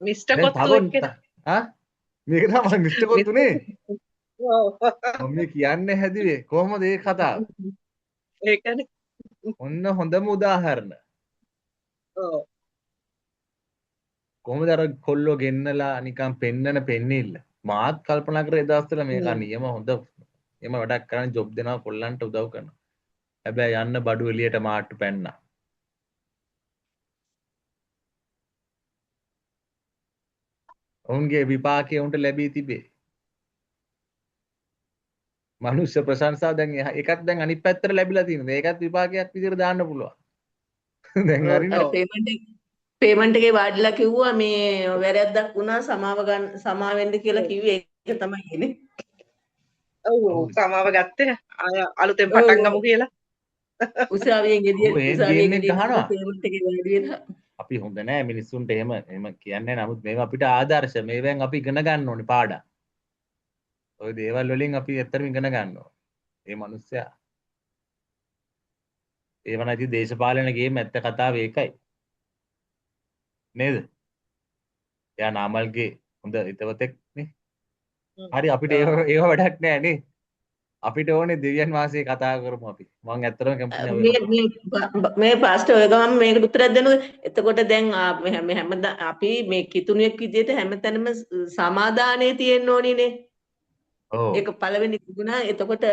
මිස්ටර් දැන් කොත්තු තව මේක තමයි මිස්ටර් කොත්තුනේ. ඔව්. මම මේ කියන්න හැදුවේ කොහොමද ඒ කතාව? ඒකනේ. ඔන්න හොඳම උදාහරණ. ඔව්. කොහොමද අර කොල්ලෝ ගෙන්නලා නිකන් පෙන්නන පෙන්නිල්ල. මාත් කල්පනා කරේ ඒ දවස්වල මේක හ්ම්. නියම හොඳ එම වැඩක් කරන්න ජොබ් දෙනවා කොල්ලන්ට උදව් කරනවා. හැබැයි යන්න බඩු එළියට මාට්ටු පැන්නා. ඔවුන්ගේ විපාකය උන්ට ලැබී තිබේ. මනුෂ්‍ය ප්‍රශංසාව දැන් එකක් දැන් අනිත් පැත්තට ලැබිලා තියෙනවා. මේකත් විපාකයක් විදිහට දාන්න පුළුවන්. දැන් හරිනේ. ඔව්. පේමන්ට් එකේ වාඩිලා කිව්වා මේ වැරැද්දක් වුණා සමාවෙන්න කියලා ඔව්. කිව්වේ ඒක තමයි ඉන්නේ. ඔව්. ඔව් සමාව ගත්තේ. ආය අලුතෙන් ඔව් පටන් ඔව්. ගමු කියලා. උසාවියෙන් ඔව් ඒ උසාවියේ ගේම් එක ගෙඩිය ගහනවා. පේමන්ට් එකේ වාඩි වෙලා අපි හොඳ නෑ මිනිස්සුන්ට එහෙම කියන්නේ. නමුත් මේවා අපිට ආදර්ශ. මේවෙන් අපි ඉගෙන ගන්න ඕනේ පාඩම්. ওই දේවල් වලින් අපි ඇත්තටම ඉගෙන ගන්න ඕනේ. මේ මිනිස්සයා ඒව නැති දේශපාලන ගේම් ඇත්ත කතාව ඒකයි. නේද? එයා නාමල්ගේ හොඳ හිතවතෙක් නේ. හරි අපිට ඒව වැඩක් නෑ නේ. අපිට ඕනේ දෙවියන් වහන්සේ කතා කරමු අපි. මම ඇත්තටම කැමති නෑ ඔය කතා. මේ පාස්ටර් ඔය ගමන් මේකට උත්තරයක් දෙනු. එතකොට දැන් හැමදා අපි මේ කිතුණුවෙක් විදිහට හැමතැනම සමාදානයේ තියෙන්න ඕනිනේ. ඔව්. ඒක පළවෙනි ගුණා. එතකොට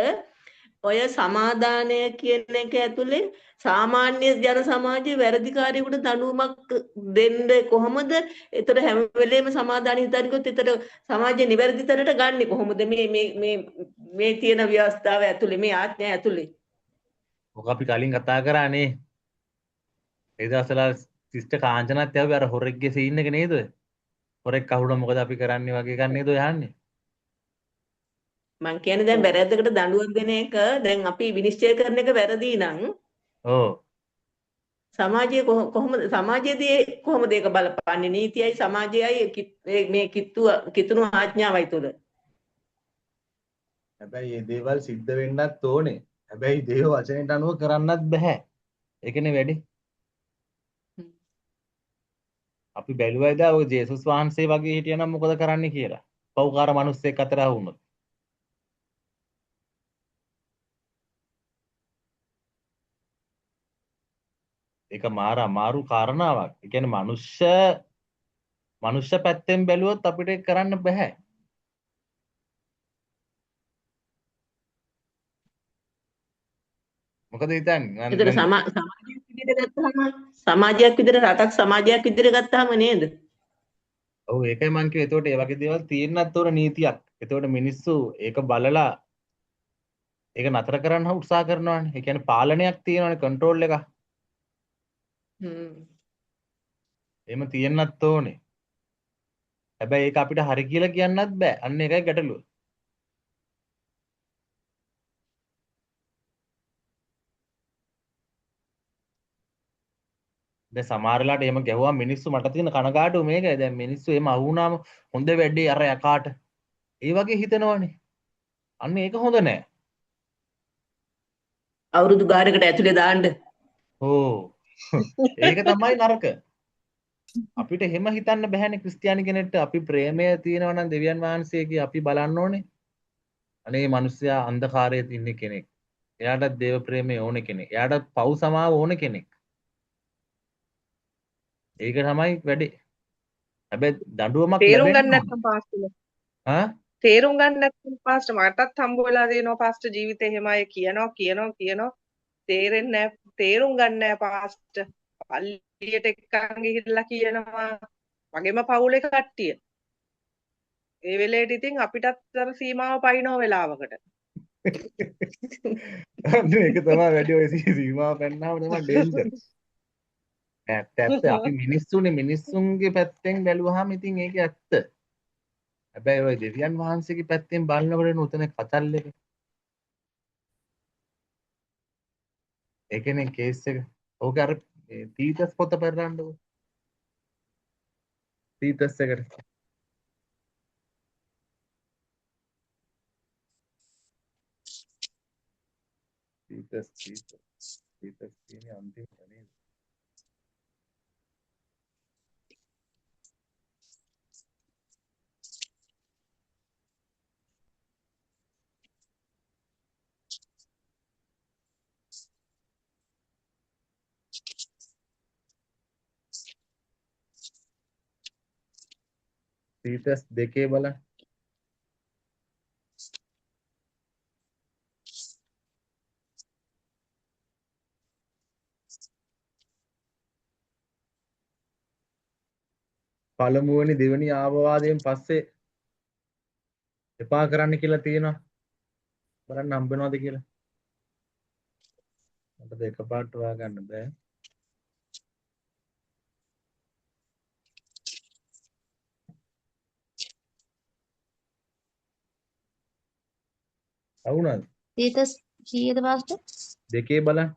ඔය සමාදානය කියන එක ඇතුලේ සාමාන්‍ය ජන සමාජයේ වැරදිකාරයෙකුට දඬුවමක් දෙන්න කොහොමද? ඒතර හැම වෙලේම සමාදානෙ හිතනකොත් ඒතර සමාජයේ නිවැරදි තැනට ගන්නෙ කොහොමද මේ තියෙන ව්‍යවස්ථාව ඇතුලේ මේ ආඥා ඇතුලේ? ඔක අපි කලින් කතා කරානේ. ඒ දවස්වල සිස්ටර් කාංචනත් යව්වේ අර හොරෙක්ගේ සීන් එක නේද ඔය? හොරෙක් අහුණා මොකද අපි කරන්නේ වගේ එකක් නේද ඔය යන්නේ? මං කියන්නේ දැන් ඔව්. වැරැද්දකට දඬුවම් දෙන එක දැන් අපි විනිශ්චය කරන එක වැරදි නම් ඔව්. සමාජයේ කොහොමද සමාජයේදී කොහොමද ඒක බලපාන්නේ? නීතියයි සමාජයයි මේ කිතුණු ආඥාවයි තුල. හැබැයි මේ දේවල් සිද්ධ වෙන්නත් ඕනේ. හැබැයි දේව වචනයට අනුව කරන්නත් බෑ. ඒකනේ වැඩි. අපි බැලුවා එදා ඔය ජේසුස් වහන්සේ වගේ හිටියනම් මොකද කරන්න කියලා. පව්කාර මිනිස්සෙක් අතර වුණොත්. ඒක මාර අමාරු කාරණාවක්. ඒ කියන්නේ මනුෂ්‍ය පැත්තෙන් බැලුවොත් අපිට ඒක කරන්න බෑ. මොකද හිතන්නේ? ඒතර සමාජයක් විදිහට රටක් සමාජයක් විදිහට ගත්තාම නේද? ඔව් ඒකයි මං කිව්වේ. එතකොට ඒ වගේ දේවල් තියෙන්නත් ඕන නීතියක්. එතකොට මිනිස්සු ඒක බලලා ඒක නතර කරන්න උත්සාහ කරනවානේ. ඒ කියන්නේ පාලනයක් තියෙනවානේ කන්ට්‍රෝල් එක. එහෙම තියෙන්නත් ඕනේ. හැබැයි ඒක අපිට හරි කියලා කියන්නත් බෑ. අන්න ඒකයි ගැටලුව. දැන් සමහර වෙලාවට එහෙම ගැහුවා මිනිස්සු මට තියෙන කනගාටුව මේකයි. දැන් මිනිස්සු එහෙම අහුණාම හොඳ වැඩේ අර යකාට. ඒ වගේ හිතනවනේ. අන්න ඒක හොඳ නෑ. අවුරුදු ගානකට ඇතුලේ දාන්න. ඕ. ඒක තමයි නරක. අපිට එහෙම හිතන්න බෑනේ ක්‍රිස්තියානි කෙනෙක්ට. අපි ප්‍රේමය තියෙනවා නම් දෙවියන් වහන්සේගේ අපි බලන්න ඕනේ. අනේ මිනිස්සයා අන්ධකාරයේ ඉන්න කෙනෙක්. එයාටත් දේව ප්‍රේමය ඕන කෙනෙක්. එයාටත් පව් සමාව ඕන කෙනෙක්. ඒක තමයි වැඩේ. හැබැයි දඬුවමක් තේරුම් ලැබෙන්න ගන්න ඕන. නැත්නම් පාස්ටර් ආ තේරුම් ගන්න නැත්නම් පාස්ටර් මටත් හම්බ වෙලා තියෙනවා පාස්ටර් ජීවිතේ එහෙම අය කියනවා තේරෙන්නේ නැහැ තේරුම් ගන්න නැහැ පාස්ටර් පල්ලියට එක්කන් ගිහිල්ලා කියනවා මගේම පවුලේ කට්ටිය ඒ වෙලේට ඉතින් අපිටත් අර සීමාව පයින්නව වෙලාවකට අන්න ඒක තමයි වැඩි ඔය සීමාව පැන්නාම තමයි ඩේන්ජර්. ඇත්ත අපි මිනිස්සුන්ගේ පැත්තෙන් බැලුවාම ඉතින් ඒක ඇත්ත. හැබැයි ඔය දෙවියන් වහන්සේගේ පැත්තෙන් බලනකොට උතන කතල් එක. ඒකනේ කේස් එක. ඕක අර තීතස් පොත පෙරලන්නකො. තීතස් එකට. තීතස් කියන්නේ අන්තිමට නේද? තීතස් දෙකේ බලන්න. පළමුවෙනි දෙවෙනි ආවවාදයෙන් පස්සේ එපා කරන්න කියලා තියෙනවා. බලන්න හම්බ වෙනවද කියලා. මට දෙකපාරට හොයා ගන්න බෑ. අවුනද? තීතස් කීයද පාස්ටර්? දෙකේ බලන්න.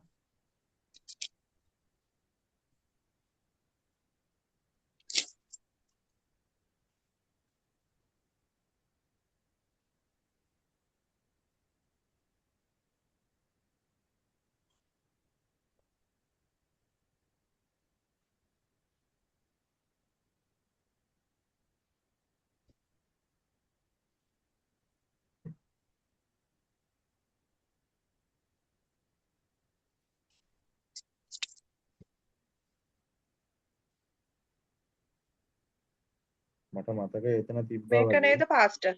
මට මතකයි එතන තිබ්බා මේක වගේ. නේද පාස්ටර්?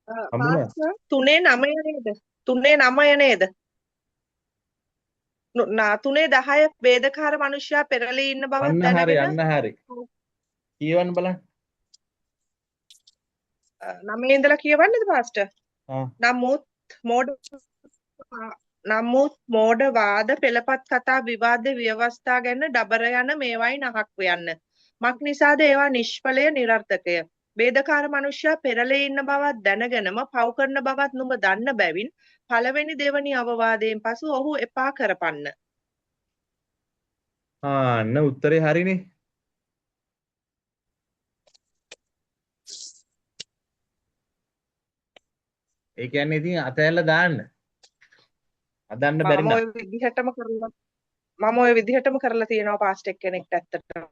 හම්බුණා? පාස්ටර් 3:9 නේද? 3:9 නේද? 3:10 වේදකාර මිනිසයා පෙරළී ඉන්න බව අන්න හරි දැනගෙන අන්න හරි. කියවන්න බලන්න. 9 ඉඳලා කියවන්නේද පාස්ටර්? ආ නමුත් මෝඩ වාද පෙළපත් කතා විවාද ව්‍යවස්ථා ගැන ඩබර යන මේවායින් අහක් වයන්න. මක් නිසාද ඒවා නිෂ්ඵලය නිරර්ථකය. වේදකාර මිනිසයා පෙරළී ඉන්න බවත් දැනගෙනම පව් කරන බවත් නුඹ දන්න බැවින් පළවෙනි දෙවනි අවවාදයෙන් පසු ඔහු එපා කරපන්න. අන්න උත්තරේ හරිනේ. ඒ කියන්නේ ඉතින් අතැල්ල දාන්න. හදන්න බැරි මම නම්. ඔය විදිහටම කරලා තියෙනවා පාස්ටර් කෙනෙක්ට ඇත්තටම.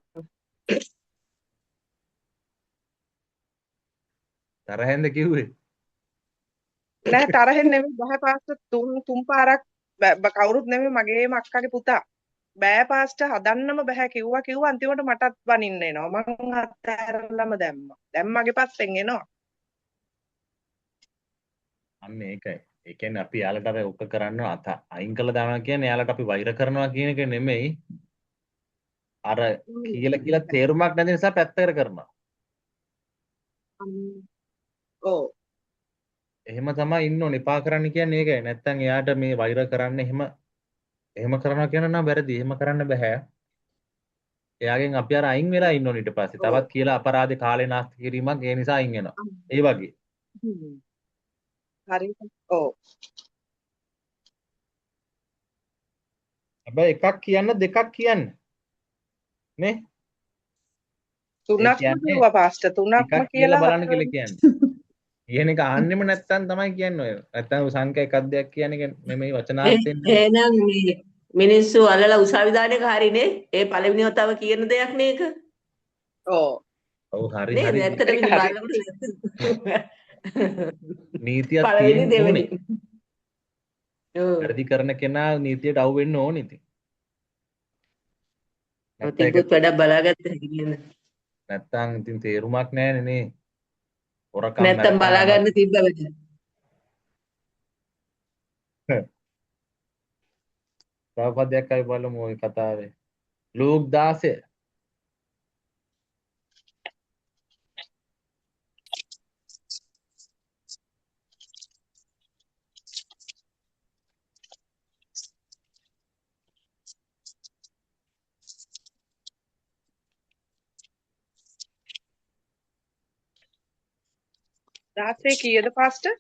තරහෙන්ද කිව්වේ? නෑ තරහෙන් නෙමෙයි බෑ පාස්ටර් තුන් පාරක් කවුරුත් නෙමෙයි මගේම අක්කගේ පුතා. බෑ පාස්ටර් හදන්නම බෑ කිව්වා අන්තිමට මටත් බනින්න එනවා. මං අත්හැරලම දැම්මා. දැන් මගේ පස්සෙන් එනවා. අන්න ඒකයි. ඒ කියන්නේ අපි යාලට අර ඔක කරන්න අයින් කළා දානවා කියන්නේ යාලට අපි වෛර කරනවා කියන එක නෙමෙයි. අර කියලා තේරුමක් නැති නිසා පැත්තකට කරනවා. ඔව්. එහෙම තමයි ඉන්න ඕනේ. එපා කරන්න කියන්නේ ඒකයි. නැත්තම් එයාට මේ වෛර කරන්න එහෙම කරනවා කියන නම් වැරදි. එහෙම කරන්න බෑ. එයාගෙන් අපි අර අයින් වෙලා ඉන්න ඕනේ ඊට පස්සේ. තවත් කියලා අපරාධේ කාලේ නාස්ති කිරීමක් ඒ නිසා අයින් වෙනවා. ඒ වගේ. හරි. ඔව්. හැබැයි එකක් කියන්න දෙකක් කියන්න. නේ? තුනක්ම කිව්වා පාස්ටර් තුනක්ම එකක් කියලා කියලා බලන්න කියලා කියන්නේ. කියන එක ආන්නෙම නැත්තම් තමයි කියන්නේ ඔය. නැත්තම් සංඛ්‍යා එකක් දෙයක් කියන එක නෙමෙයි වචනාර්ථයෙන්. එහෙනම් මේ මිනිස්සු අල්ලලා උසාවි දාන එක හරිනේ. ඒ පළවෙනි වතාව කියන දෙයක් නේක. ඔව්. ඔව් හරි නේද? හරි. ඇත්තටම ඉතින් බලනකොට නීතියක් පළවෙනි දෙවෙනි. තියෙන්නේ. ඔව්. වැඩි කරන කෙනා නීතියට අවු වෙන්න ඕනේ ඉතින්. තිබ්බොත් වැඩක් බලාගත්ත හැකි නේද? නැත්තම් ඉතින් තේරුමක් නැහැනේ නේ. හොරකම් නැත්තම් බලා ගන්න තිබ්බ වැඩ. තව පදයක් අපි බලමු ওই කතාවේ. ලූක් 16 16 කීයද පාස්ටර්?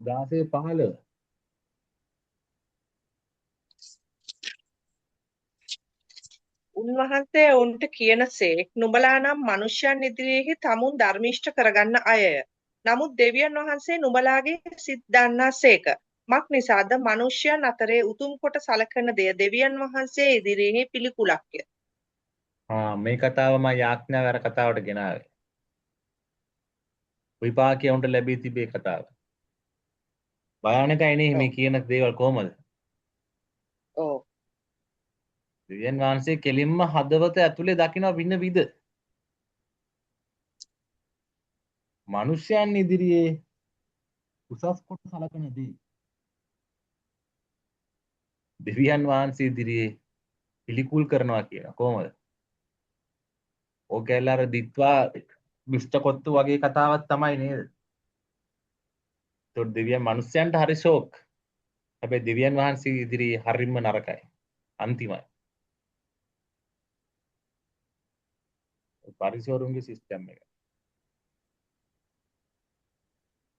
දාසේ 15 උන්වහන්සේ ඔවුන්ට කියනසේක් නුඹලා නම් මනුෂ්‍යයන් ඉදිරියෙහි තමුන් ධර්මිෂ්ඨ කරගන්න අයය. නමුත් දෙවියන් වහන්සේ නුඹලාගේ සිත් දන්නාසේක. මක් නිසාද මනුෂ්‍යයන් අතරේ උතුම් කොට සලකන දෙය දෙවියන් වහන්සේ ඉදිරියේ පිළිකුලක්ය. මේ කතාව මම යාඥාව අර කතාවට ගෙනාවේ. විපාකයේ උන්ට ලැබී තිබේ කතාව. භයානකයි නේ මේ කියන දේවල් කොහමද? ඔව්. දෙවියන් වහන්සේ කෙලින්ම හදවත ඇතුලේ දකින්න වින්න විද. මනුෂ්‍යයන් ඉදිරියේ උසස් කොට සලකන දේ දෙවියන් වහන්සේ ඉදිරියේ පිළිකුල් කරනවා කියන කොහමද? ඕකැල අර දිත්වා විස්තකොත්තු වගේ කතාවක් තමයි නේද? ඒතකොට දෙවියන් මනුෂ්‍යයන්ට හරි ෂෝක්. හැබැයි දෙවියන් වහන්සේ ඉදිරියේ හරිම නරකයි. අන්තිමයි. පරිසවරුන්ගේ සිස්ටම් එක.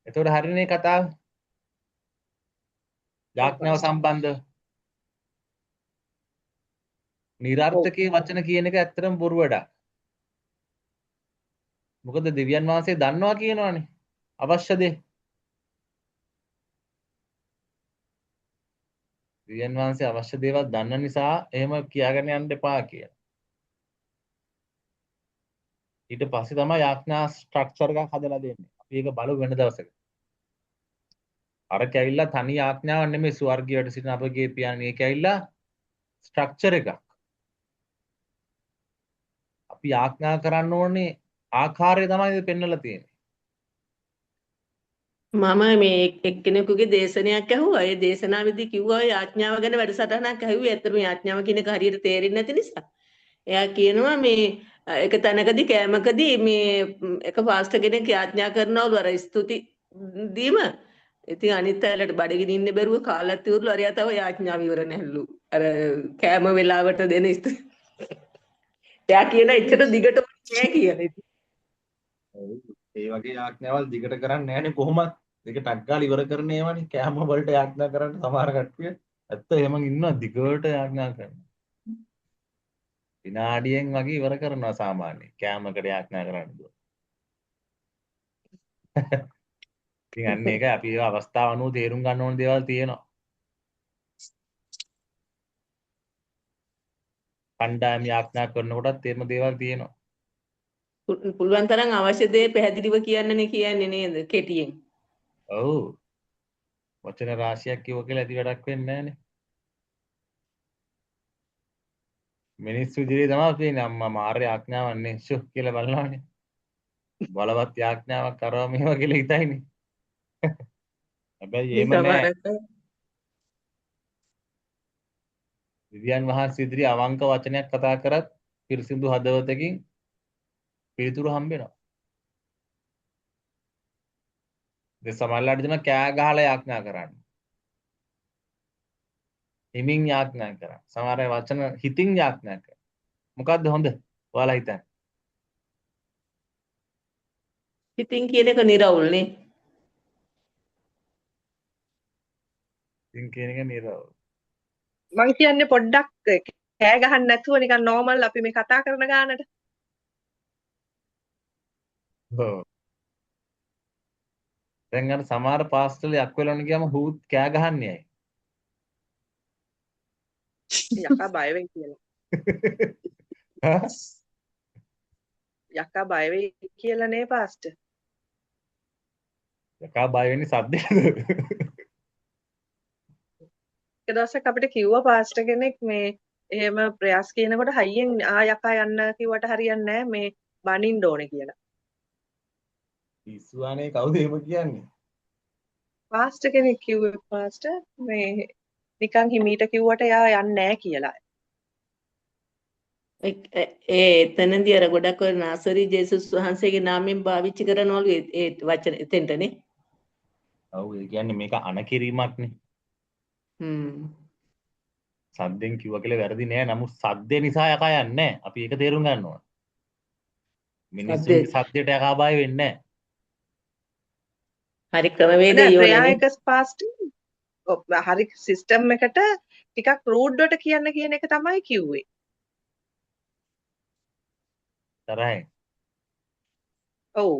එතකොට හරිනේ කතාව. යාඥාව සම්බන්ධ නිරර්ථකයේ වචන කියන එක ඇත්තටම බොරු වැඩක්. මොකද දෙවියන් වහන්සේ දන්නවා කියනවනේ අවශ්‍ය දේ. දෙවියන් වහන්සේ අවශ්‍ය දේවල් දන්න නිසා එහෙම කියාගෙන යන්න එපා කියලා. ඊට පස්සේ තමයි යාඥා ස්ට්‍රක්චර් එකක් හදලා දෙන්නේ. අපි ඒක බලමු වෙන දවසක. අර කැවිල්ලා තනි යාඥාවක් නෙමෙයි ස්වර්ගයට සිටින අපගේ පියාණන්. ඒක ඇවිල්ලා ස්ට්‍රක්චර් එකක්. අපි යාඥා කරන්න ඕනේ ආකාරය තමයි පෙන්වලා තියෙන්නේ. මම මේ එක්කෙනෙකුගේ දේශනයක් ඇහුවා. ඒ දේශනාවේදී කිව්වා යාඥාව ගැන වැඩසටහනක් ඇහුවේ. ඇත්තටම යාඥාව කියන එක හරියට තේරෙන්නේ නැති නිසා. එයා කියනවා මේ එක තැනකදී කෑමකදී මේ එක පාස්ටර් කෙනෙක් යාඥා කරනවලු අර ස්තුති දීම. ඉතින් අනිත් අයලට බඩගිනි ඉන්න බැරුව කාලත් ඉවරලු අරයා තව යාඥාව ඉවර නැහැලු. අර කෑම වෙලාවට දෙන ස්තුති. එයා කියන එච්චර දිගට නෑ කියලා. ඒ වගේ යාඥාවල් දිගට කරන්නේ නැහැනේ කොහොමත්. ඒක ටක් ගාලා ඉවර කරන ඒවානේ. කෑම වලට යාඥා කරන්න සමහර කට්ටිය. ඇත්ත එහෙම ඉන්නවා දිගට යාඥා කරනවා. විනාඩියෙන් වගේ ඉවර කරනවා සාමාන්‍යයෙන්. කෑමකට යාඥා කරන්න දුව. ඉතින් අන්න ඒක අපි ඒ අවස්ථාව අනුව තේරුම් ගන්න ඕන දේවල් තියෙනවා. කණ්ඩායම යාඥා කරනකොටත් එහෙම දේවල් තියෙනවා. පුළුවන් තරම් අවශ්‍ය දේ පැහැදිලිව කියන්නනේ කියන්නේ නේද කෙටියෙන්. ඔව්. වචන රාශියක් කිව්ව කියලා ඇති වැඩක් වෙන්නේ නැහනේ. මිනිස්සු ඉදිරියේ තමයි තියෙන්නේ අම්මා මාර්ය යාඥාවක් නේ ෂෝ කියලා බලනවානේ. බලවත් යාඥාවක් කරවා මේවා කියලා හිතයිනේ. හැබැයි එහෙම නෑ. දෙවියන් වහන්සේ ඉදිරියේ අවංක වචනයක් කතා කරත් පිරිසිදු හදවතකින් පිළිතුරු හම්බ වෙනවා. ඒ සමහරලාට දෙන කෑ ගහලා යාඥා කරන්න. හිමින් යාඥා කරන්න. සමහර අය වචන හිතින් යාඥා කරන. මොකද්ද හොඳ? ඔයාලා හිතන්න. හිතින් කියන එක නිරවුල් නේ. හිතින් කියන එක නිරවුල්. මං කියන්නේ පොඩ්ඩක් කෑ ගහන්න නැතුව නිකන් නෝමල් අපි මේ කතා කරන ගානට. ඔව්. දැන් අර සමහර පාස්ටර්ලා යක් වෙලවන්න ගියාම හූත් කෑ ගහන්නේ ඇයි? යකා බය වෙයි කියලා. යකා බය වෙයි කියලා නේ පාස්ටර්. යකා බය වෙන්නේ සද්දේද? එක දවසක් අපිට කිව්වා පාස්ටර් කෙනෙක් මේ එහෙම ප්‍රයාස් කියනකොට හයියෙන් යකා යන්න කිව්වට හරියන්නේ නැහැ මේ බනින්න ඕනේ කියලා. පිස්සුවානේ කවුද එහෙම කියන්නේ? පාස්ටර් කෙනෙක් කිව්වේ පාස්ටර් මේ නිකන් හිමීට කිව්වට එයා යන්නේ නැහැ කියලා. එතනදී අර ගොඩක් ඔය නාසරි ජේසුස් වහන්සේගේ නාමයෙන් පාවිච්චි කරනවලු ඒ වචන එතෙන්ටනේ. ඔව් ඒ කියන්නේ මේක අනකිරීමක්නේ. සද්දෙන් කිව්වා කියලා වැරදි නෑ. නමුත් සද්දේ නිසා යකා යන්නේ නෑ. අපි ඒක තේරුම් ගන්න ඕන. මිනිස්සුන්ගේ සද්දයට යකා බය වෙන්නේ නෑ. හරි ක්‍රමවේදය යෝනේ. ප්‍රයායක පාස්ටර් හරි සිස්ටම් එකට ටිකක් රූඩ් වට කියන එක තමයි කිව්වේ. තරහෙන්. ඔව්.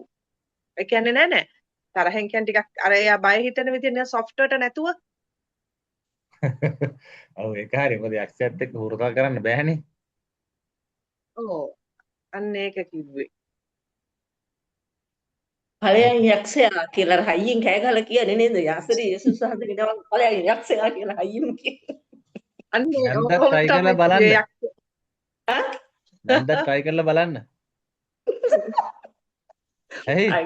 ඒ කියන්නේ නෑ තරහෙන් කියන්නේ ටිකක් අර එයා බය හිතෙන විදිහ නේ සොෆ්ට්වෙයාරට නැතුව ඔව් ඒක හරි. මොකද යක්ෂයාත් එක්ක හුරුකම් කරන්න බෑනේ. ඔව් අන්න ඒක කිව්වේ. ඵලයන් යක්ෂයා කියලා අර හයියෙන් කෑ ගහලා කියන්නේ නේද? යසරි යේසුස් වහන්සේගේ නම ඵලයන් යක්ෂයා කියලා හයියෙන් කියන්නේ. අන්නේ නැන්දත් ඔහොම try තමයි කරලා බලන්න. කිව්වේ ආ? නැන්දත් try කරලා බලන්න. ඇයි? අය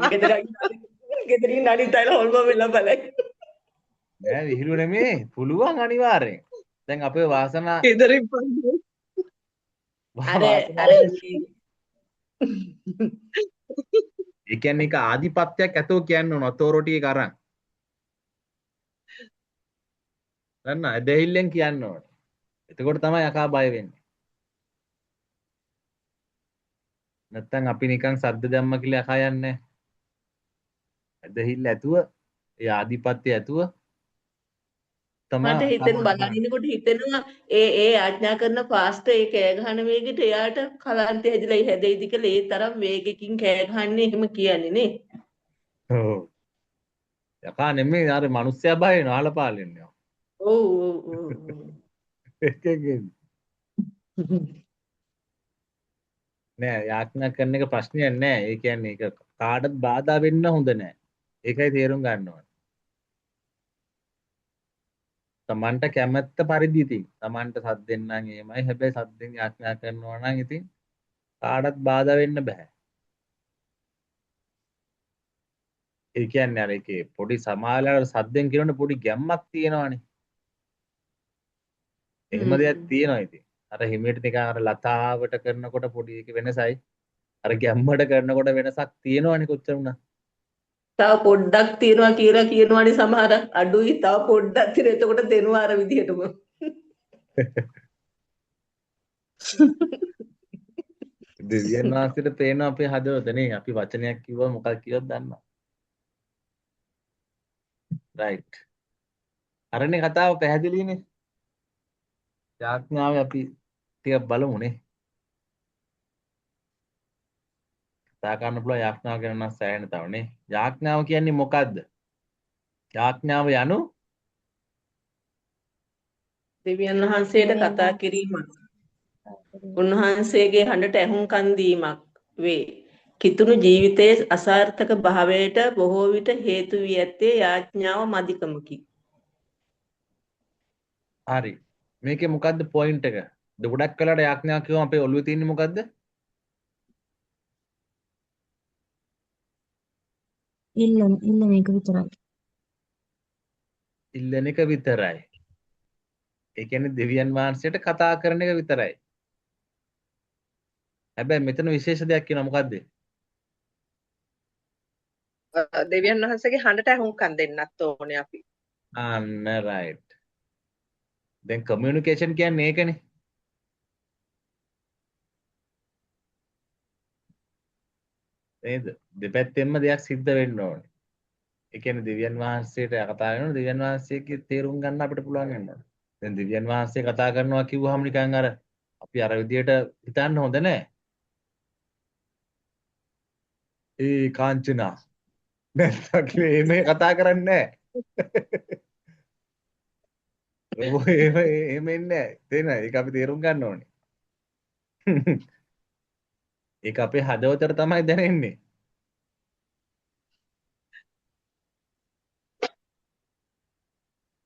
ගෙදරින් අනිත් අයලා හොල්ම වෙලා බලයි. නෑ විහිළු නෙමේ. පුළුවන් අනිවාර්යෙන්. දැන් අපේ වාසනා ගෙදරින් පන්නේ. අර වාසනාව මේ ඒ කියන්නේ ඒක ආධිපත්‍යයක් ඇතෝ කියන්න ඕන ඔතොරිටි එක අරන්. දන්න ඇදහිල්ලෙන් කියන්න ඕන. එතකොට තමයි යකා බය වෙන්නේ. නැත්තම් අපි නිකන් සද්ද දැම්ම කියලා යකා යන්නේ නැහැ. ඇදහිල්ල ඇතුව ඒ ආධිපත්‍ය ඇතුව තමයි මට හිතෙන් බලනිනකොට හිතෙනවා ඒ ආඥා කරන පාස්ටර් ඒ කෑ ගහන වේගෙට එයාට කලන්තය හැදිලා හැදෙයිද කියලා ඒ තරම් වේගකින් කෑ ගහන්නේ එහෙම කියන්නේ නේ. ඔව්. යකා නෙමෙයි අර මිනිස්සයා බය වෙනවා අහලපාලෙන්නේ. ඔව් ඔව් ඔව්. ඒකකින් නෑ යාඥා කරන එක ප්‍රශ්නයක් නෑ. ඒ කියන්නේ ඒක කාටවත් බාධා වෙන්න හොඳ නෑ. ඒකයි තේරුම් ගන්න ඕනේ. තමන්ට කැමැත්ත පරිදි ඉතින් තමන්ට සද්දෙන් නම් එහෙමයි. හැබැයි සද්දෙන් යාඥා කරනවා නම් ඉතින් කාටවත් බාධා වෙන්න බෑ. ඒ කියන්නේ අර ඒකේ පොඩි සමාලවල සද්දෙන් කියනකොට පොඩි ගැම්මක් තියෙනවානේ. එහෙම දෙයක් තියෙනවා ඉතින්. අර හිමීට නිකන් අර ලතාවට කරනකොට පොඩි එක වෙනසයි. අර ගැම්මට කරනකොට වෙනසක් තියෙනවානේ කොච්චර වුණා. තව පොඩ්ඩක් තියනවා කියලා කියනවානේ සමහර අඩුයි තව පොඩ්ඩක් තියන එතකොට දෙනවා අර විදිහටම. දෙවියන් වහන්සේට පේනවා අපේ හදවත නේ. අපි වචනයක් කිව්වම මොකක්ද කියවද දන්නවා. රයිට්. අරනේ කතාව පැහැදිලිනේ. යාඥාවේ අපි ටිකක් බලමුනේ. කතා කරන්න පුළුවන් යාඥාව ගැන නම් සෑහෙන තවනේ. යාඥාව කියන්නේ මොකද්ද? යාඥාව යනු දෙවියන් වහන්සේට කතා කිරීමක්. උන්වහන්සේගේ හඬට ඇහුම්කන් දීමක් වේ. කිතුණු ජීවිතයේ අසාර්ථක භාවයට බොහෝ විට හේතු වී ඇත්තේ යාඥාව මදිකමකි. හරි. මේකේ මොකද්ද පොයින්ට් එක? ගොඩක් වෙලාවට යාඥාව කියවම අපේ ඔළුවේ තියෙන්නේ මොකද්ද? ඉල්ල මේක විතරයි. ඉල්ලන එක විතරයි. ඒ කියන්නේ දෙවියන් වහන්සේට කතා කරන එක විතරයි. හැබැයි මෙතන විශේෂ දෙයක් කියනවා මොකද්ද? දෙවියන් වහන්සේගේ හඬට ඇහුම්කන් දෙන්නත් ඕනේ අපි. අන්න රයිට්. දැන් කමියුනිකේෂන් කියන්නේ ඒකනේ. නේද? දෙපැත්තෙන්ම දෙයක් සිද්ධ වෙන්න ඕනේ. ඒ කියන්නේ දෙවියන් වහන්සේට කතා කරනකොට දෙවියන් වහන්සේගේ තේරුම් ගන්න අපිට පුළුවන් වෙනවා. දැන් දෙවියන් වහන්සේ කතා කරනවා කිව්වහම නිකන් අර අපි අර විදියට හිතන්න හොඳ නැහැ. ඒ කාංචනා නැත්නම් මේ කතා කරන්නේ නැහැ. එහෙම එන්නේ නැහැ. තේරෙනවද? ඒක අපි තේරුම් ගන්න ඕනේ. ඒක අපේ හදවතට තමයි දැනෙන්නේ.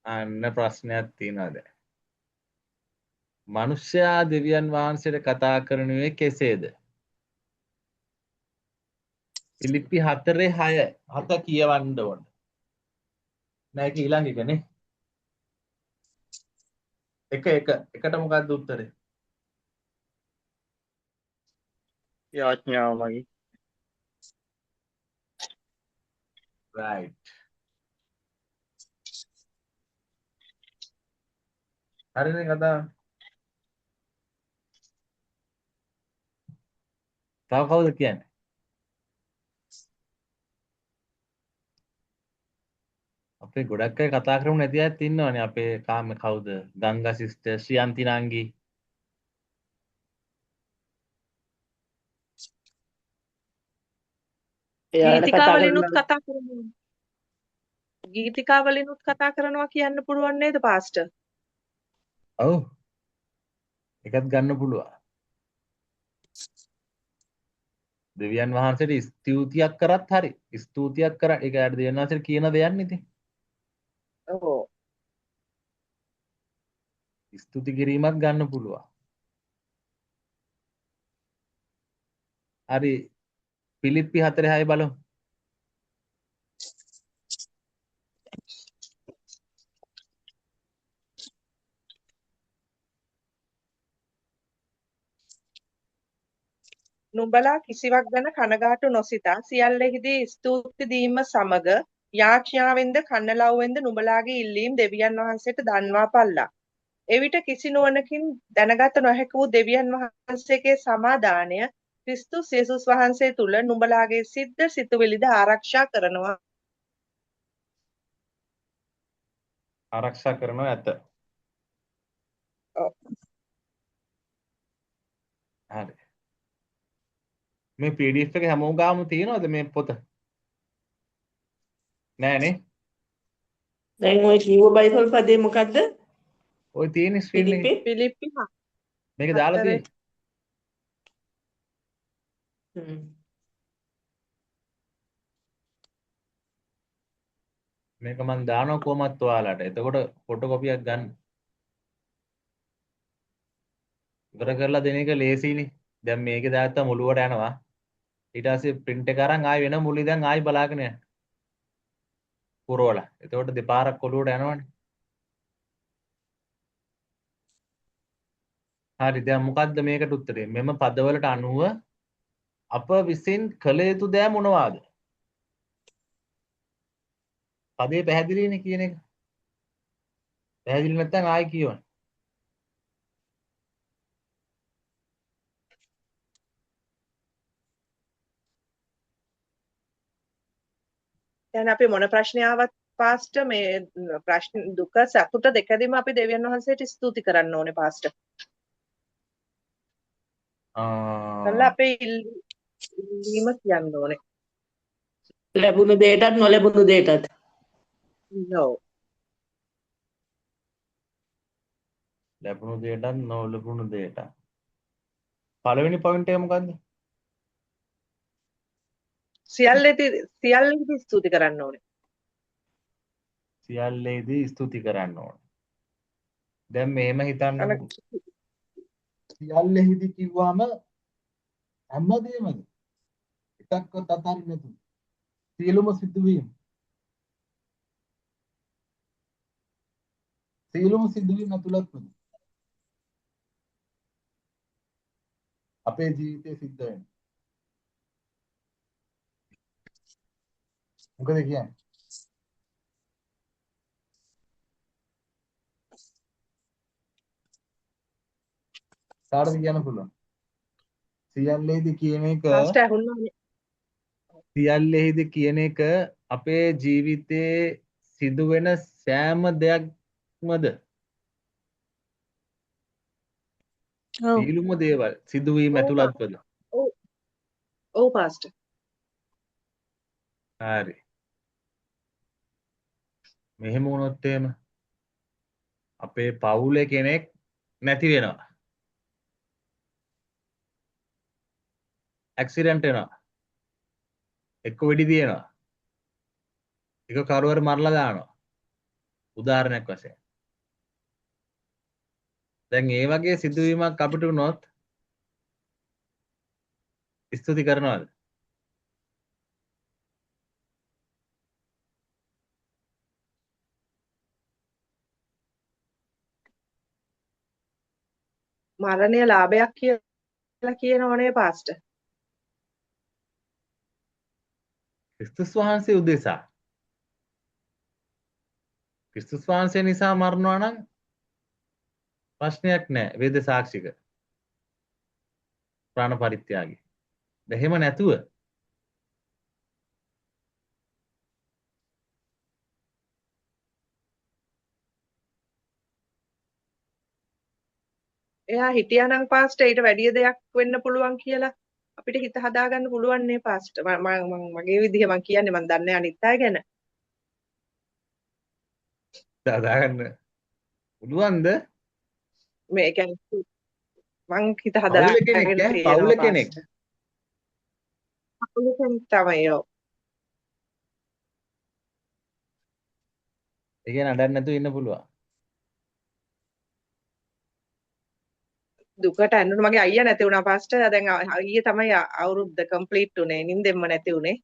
අන්න ප්‍රශ්නයක් තියෙනවා දැන්. මිනිස්යා දෙවියන් වහන්සේට කතා කරනුවේ කෙසේද? පිලිප්පි 4:6 7 කියවන්න ඕන. නෑ ඒක ඊළඟ එකනේ. එකට මොකක්ද උත්තරේ? යාඥාවමයි. right. හරිනේ කතාව. තව කවුද කියන්නේ? අපේ ගොඩක් අය කතා කරමු නැති අයත් ඉන්නවනේ. අපේ කාම කවුද? ගංගා සිස්ටර්, ශ්‍රියන්ති නංගි. එයාලට කතා ගීතිකාවලිනුත් කරනවා. කතා කරනවා. ගීතිකාවලිනුත් කතා කරනවා කියන්න පුළුවන් නේද පාස්ටර්? ඔව් එකත් ගන්න පුළුවන්. දෙවියන් වහන්සේට ස්තුතියක් කරත් හරි. ස්තුතියක් කරා ඒක යාට දෙවියන් වහන්සේට කියන දෙයක් නෙති. ඔව්. ස්තුති කිරීමක් ගන්න පුළුවන්. හරි පිලිප්පි 4:6 බලමු. නුඹලා කිසිවක් ගැන කනගාටු නොසිතා සියල්ලෙහිදී ස්තුති දීම සමග යාඥාවෙන්ද කන්නලව්වෙන්ද නුඹලාගේ ඉල්ලීම් දෙවියන් වහන්සේට දන්වා පල්ලා. එවිට කිසි නුවණකින් දැනගත නොහැකි වූ දෙවියන් වහන්සේගේ සමාදානය ක්‍රිස්තුස් යේසුස් වහන්සේ තුල නුඹලාගේ සිද්ද සිතුවිලිද ආරක්ෂා කරනවා. ආරක්ෂා කරනවා ඇත. ඔව්. හරි. මේ PDF එක හැමෝම ගාම තියෙනවද මේ පොත? නෑනේ. දැන් ওই කිව්ව බයිබල් පදේ මොකද්ද? ඔය තියෙන ස්ක්‍රීන් එකේ. පිලිප්පි පිලිප්පි මේක දාලා 4. තියෙන්නේ. මේක මම දානවා කොහමත් ඔයාලට. එතකොට ෆොටෝකොපියක් ගන්න. ඉවර කරලා දෙන එක ලේසියිනේ. දැන් මේකේ දාත්තා මුලුවට යනවා. ඊට පස්සේ print එක අරන් ආයි වෙන මුලි දැන් ආයි බලාගෙන යන්න. පුරවලා. එතකොට දෙපාරක් ඔලුවට යනවනේ. හරි දැන් මොකද්ද මේකට උත්තරේ? මෙම පදවලට අනුව අප විසින් කළ යුතු දෑ මොනවාද? පදේ පැහැදිලිනේ කියන එක. පැහැදිලි නැත්නම් ආයි කියවන්න. දැන් අපි මොන ප්‍රශ්නය ආවත් පාස්ටර් මේ ප්‍රශ්න දුක සතුට දෙකදීම අපි දෙවියන් වහන්සේට ස්තුති කරන්න ඕනේ පාස්ටර්. කළා අපේ ඉල්ලීම කියන්න ඕනේ. ලැබුණු දෙයටත් නොලැබුණු දෙයටත්. No. ලැබුණු දෙයටත් නොලැබුණු දෙයට. පළවෙනි පොයින්ට් එක මොකද්ද? සියල්ලෙහිදී ස්තුති කරන්න ඕනේ. සියල්ලේදී ස්තුති කරන්න ඕනේ. දැන් මෙහෙම හිතන්නකෝ. සියල්ලෙහිදී කිව්වම හැමදේමද? එකක්වත් අතාරින්න නැතුව. සියලුම සිදුවීම්. සියලුම සිදුවීම් ඇතුළත්වද? අපේ ජීවිතේ සිද්ධ වෙන. මොකද කියන්නේ? කාටද කියන්න පුළුවන්? සියල්ලේදී කියන එක පාස්ටර් අහුණානේ. සියල්ලෙහිදී කියන එක අපේ ජීවිතේ සිදුවෙන සෑම දෙයක්මද? ඔව්. සියලුම දේවල් සිදුවීම් ඇතුළත්වද? ඔව්. ඔව් පාස්ටර්. හරි. මෙහෙම වුණොත් එහෙම අපේ පවුලේ කෙනෙක් නැති වෙනවා. ඇක්සිඩන්ට් වෙනවා. එක්ක වෙඩි දිනනවා. එක කරුවර මරලා දානවා. උදාහරණයක් වශයෙන්. දැන් ඒ වගේ සිදුවීමක් අපිට වුණොත් ස්තුති කරනවද? මරණය ලාභයක් කියලා කියනෝනේ පාස්ටර්. ක්‍රිස්තුස් වහන්සේ උදෙසා. ක්‍රිස්තුස් වහන්සේ නිසා මරනවා නම් ප්‍රශ්නයක් නැහැ. වේද සාක්ෂික. ප්‍රාණ පරිත්‍යාගී. එහෙම නැතුව එයා හිටියානම් පාස්ටර් ඊට වැඩිය දෙයක් වෙන්න පුළුවන් කියලා අපිට හිත හදාගන්න පුළුවන් නේ පාස්ටර්. මගේ විදිහ මම කියන්නේ මම දන්නේ අනිත් අය ගැන. දාගන්න පුළුවන්ද? මේ කියන්නේ මං හිත පවුල කෙනෙක් හදාගෙන ඈ පවුල තියෙනවා කෙනෙක්. පාස්ටර්. අපලුසෙන් තමයි ඔව්. ඒ කියන්නේ අඬන්න නැතුව ඉන්න පුළුවන්. දුකට ඇඬුණු මගේ අයියා නැති වුණා පාස්ටර්. දැන් ඊයේ තමයි අවුරුද්ද කම්ප්ලීට් උනේ. නිින්දෙන්ම නැති උනේ.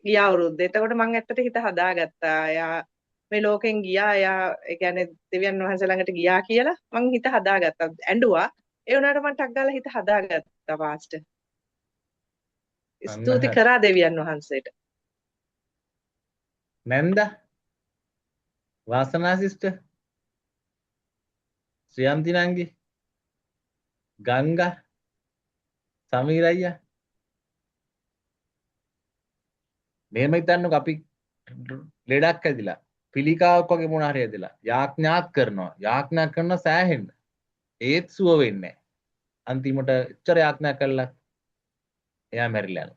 ගිය අවුරුද්දේ. එතකොට මං ඇත්තට හිත හදාගත්තා. එයා මේ ලෝකෙන් ගියා. එයා ඒ කියන්නේ දෙවියන් වහන්සේ ළඟට ගියා කියලා මං හිත හදාගත්තා. ඇඬුවා. ඒ වුණාට මං ටක් ගාලා හිත හදාගත්තා පාස්ටර්. අන්න ස්තුති හරි. කරා දෙවියන් වහන්සේට. නැන්ද වාසනා සිස්ටර් ශ්‍රියන්ති නංගි ගංගා සමීර අයියා මෙහෙම හිතන්නකෝ අපි ලෙඩක් ඇදිලා පිළිකාවක් වගේ මොන හරි ඇදිලා යාඥාත් කරනවා සෑහෙන්න ඒත් සුව වෙන්නේ නැහැ. අන්තිමට එච්චර යාඥා කළා එයා මැරිලා යනවා.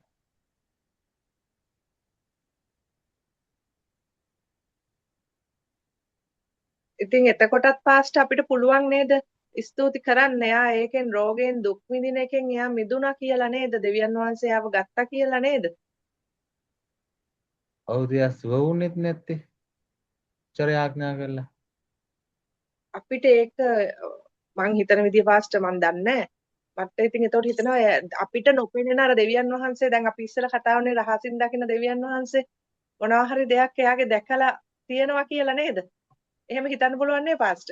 ඉතින් එතකොටත් පාස්ට් අපිට පුළුවන් නේද ස්තුති කරන්න. එයා ඒකෙන් රෝගයෙන් දුක් විඳින එකෙන් එයා මිදුණා කියලා නේද? දෙවියන් වහන්සේ ආව ගත්තා කියලා නේද? කවුද එයා සුව වුණෙත් නැත්තේ? එච්චර යාඥා කළා. අපිට ඒක මං හිතන විදිය පාස්ට් මං දන්නේ නැහැ. මට ඉතින් ඒතකොට හිතෙනවා අපිට නොපෙනෙන අර දෙවියන් වහන්සේ දැන් අපි ඉස්සෙල්ලා කතා වුණේ රහසින් දකින දෙවියන් වහන්සේ මොනවා හරි දෙයක් එයාගේ දැකලා තියෙනවා කියලා නේද? එහෙම හිතන්න පුළුවන් නේ පාස්ට්.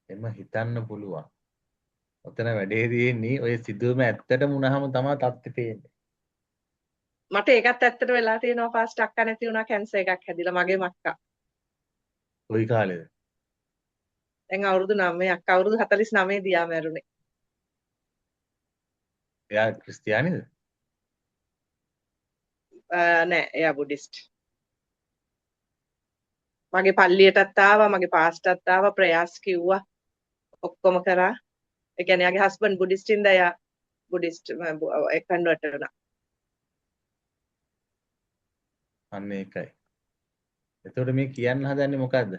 එම හිතන්න පුළුවන්. ඔතන වැඩේ තියෙන්නේ ඔය සිදුවීම ඇත්තටම වුණාම තමයි තත්ත්වෙ පේන්නේ. මට ඒකත් ඇත්තට වෙලා තියෙනවා පාස්ට්. අක්කා නැති වුණා කැන්සර් එකක් හැදිලා මගේම අක්කා. කොයි කාලෙද? දැන් අවුරුදු 9 අක්කා අවුරුදු 49 දියා මැරුණේ. එයා ක්‍රිස්තියානිද? නෑ එයා බුද්දිස්ට්. මගේ පල්ලියටත් ආවා මගේ පාස්ටර්ත් ආවා ප්‍රයාස් කිව්වා ඔක්කොම කරා. ඒ කියන්නේ එයාගේ හස්බන්ඩ් බුද්දිස්ට් ඉඳලා එයා බුද්දිස්ට් කන්වර්ට් වුණා. අන්න ඒකයි. එතකොට මේ කියන්න හදන්නේ මොකද්ද?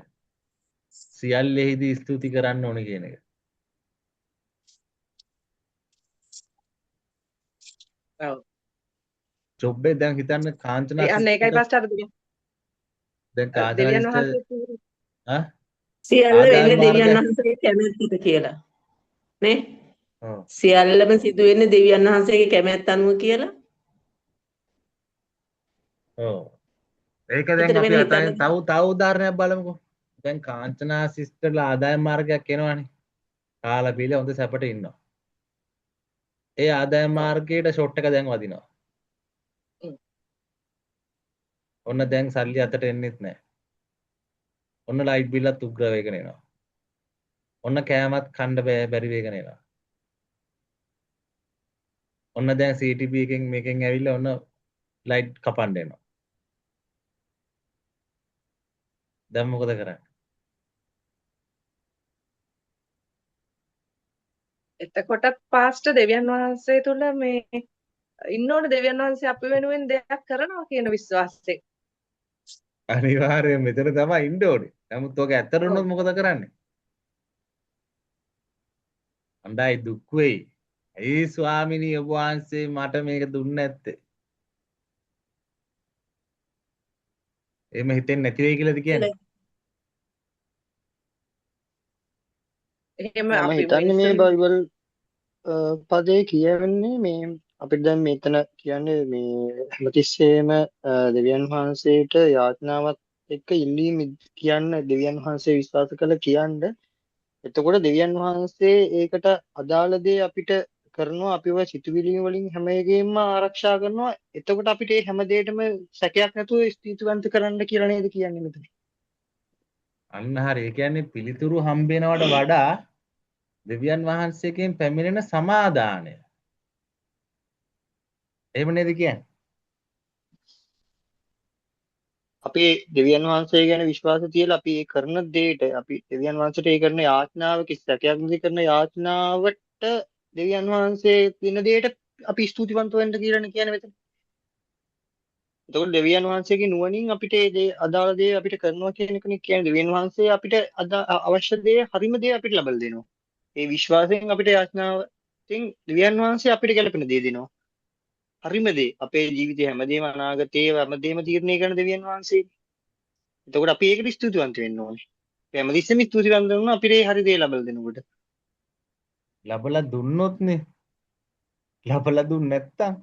සියල්ලෙහිදී ස්තුති කරන්න ඕනේ කියන එක. ඔව්. ජොබ් එක දැන් හිතන්න කාංචනා අන්න ඒකයි සිස්ටර් පාස්ටර් දැන් කාංචනා දෙවියන් සිස්ටර් වහන්සේ ආ සියල්ල ආදායම් වෙන්නේ දෙවියන් මාර්ගයක් වහන්සේගේ කැමැත්තට කියලා නේ ඔව් සියල්ලම සිදු වෙන්නේ දෙවියන් වහන්සේගේ කැමැත්ත අනුව කියලා ඔව් ඒක දැන් එතන අපි වෙන අතරින් හිතන්න තව උදාහරණයක් බලමුකෝ. දැන් කාංචනා සිස්ටර්ලා ආදායම් මාර්ගයක් එනවනේ. කාලා බීලා හොඳ සැපට ඉන්නවා. ඒ ආදායම් ඔව්. මාර්ගයට ෂොට් එක දැන් වදිනවා. ඔන්න දැන් සල්ලි අතට එන්නෙත් නැහැ. ඔන්න ලයිට් බිල්ලත් උග්‍ර වේගන එනවා. ඔන්න කෑමත් කන්න බැරි වේගන එනවා. ඔන්න දැන් CTB එකෙන් මේකෙන් ඇවිල්ලා ඔන්න ලයිට් කපන්න එනවා. දැන් මොකද කරන්නේ? එතකොටත් පාස්ටර් දෙවියන් වහන්සේ තුල මේ ඉන්න ඕනේ දෙවියන් වහන්සේ අපි වෙනුවෙන් දෙයක් කරනවා කියන විශ්වාසයෙන්. අනිවාර්යයෙන් මෙතන තමයි ඉන්න ඕනේ. නමුත් ඔක ඇත්තට ඔව්. වුණොත් මොකද කරන්නේ? අඬයි දුක් වෙයි. ඇයි ස්වාමිනී ඔබ වහන්සේ මට මේක දුන්නේ නැත්තේ? එහෙම හිතෙන්නේ නැති වෙයි කියලාද කියන්නේ? එහෙම මම අපි හිතන්නේ මේ බයිබල් පදේ කියවෙන්නේ මේ අපිට දැන් මෙතන කියන්නේ මේ හැමතිස්සෙම දෙවියන් වහන්සේට යාඥාවත් එක්ක ඉල්ලීම් කියන්න දෙවියන් වහන්සේ විශ්වාස කළ කියන්න එතකොට දෙවියන් වහන්සේ ඒකට අදාළ දේ අපිට කරනවා අපිව සිතුවිලි වලින් හැම එකෙම ආරක්ෂා කරනවා එතකොට අපිට මේ හැම දෙයකම සැකයක් නැතුව ස්තුතිවන්ත කරන්න කියලා නේද කියන්නේ මෙතන. අන්න හරි. ඒ කියන්නේ පිළිතුරු හම්බ වෙනවට වඩා දෙවියන් වහන්සේගෙන් පැමිණෙන සමාදානය. එහෙම නේද කියන්නේ? අපි දෙවියන් වහන්සේ ගැන විශ්වාස තියලා අපි ඒ කරන දෙයට අපි දෙවියන් වහන්සේට ඒ කරන යාඥාව කිසිසකයක් නැති කරන යාඥාවට දෙවියන් වහන්සේ දෙන දෙයට අපි ස්තුතිවන්ත වෙන්න කියලානේ කියන්නේ මෙතන. එතකොට දෙවියන් වහන්සේගේ නුවණින් අපිට ඒ දේ අදාළ දේ අපිට කරනවා කියන එකනේ කියන්නේ. දෙවියන් වහන්සේ අපිට අවශ්‍ය දේ හරිම දේ අපිට ලබා දෙනවා. ඒ විශ්වාසයෙන් අපිට යාඥාවෙන් දෙවියන් වහන්සේ අපිට ගැළපෙන දේ දෙනවා. හරිම දේ. අපේ ජීවිතේ හැමදේම අනාගතේ හැමදේම තීරණය කරන දෙවියන් වහන්සේ. එතකොට අපි ඒකට ස්තුතිවන්ත වෙන්න ඕනේ. අපි හැමදෙස්සෙම ස්තුතිවන්ත වෙනවා අපිට ඒ හරි දේ ලබා දෙනකොට. ලබලා දුන්නොත්නේ. ලබලා දුන්නේ නැත්තම්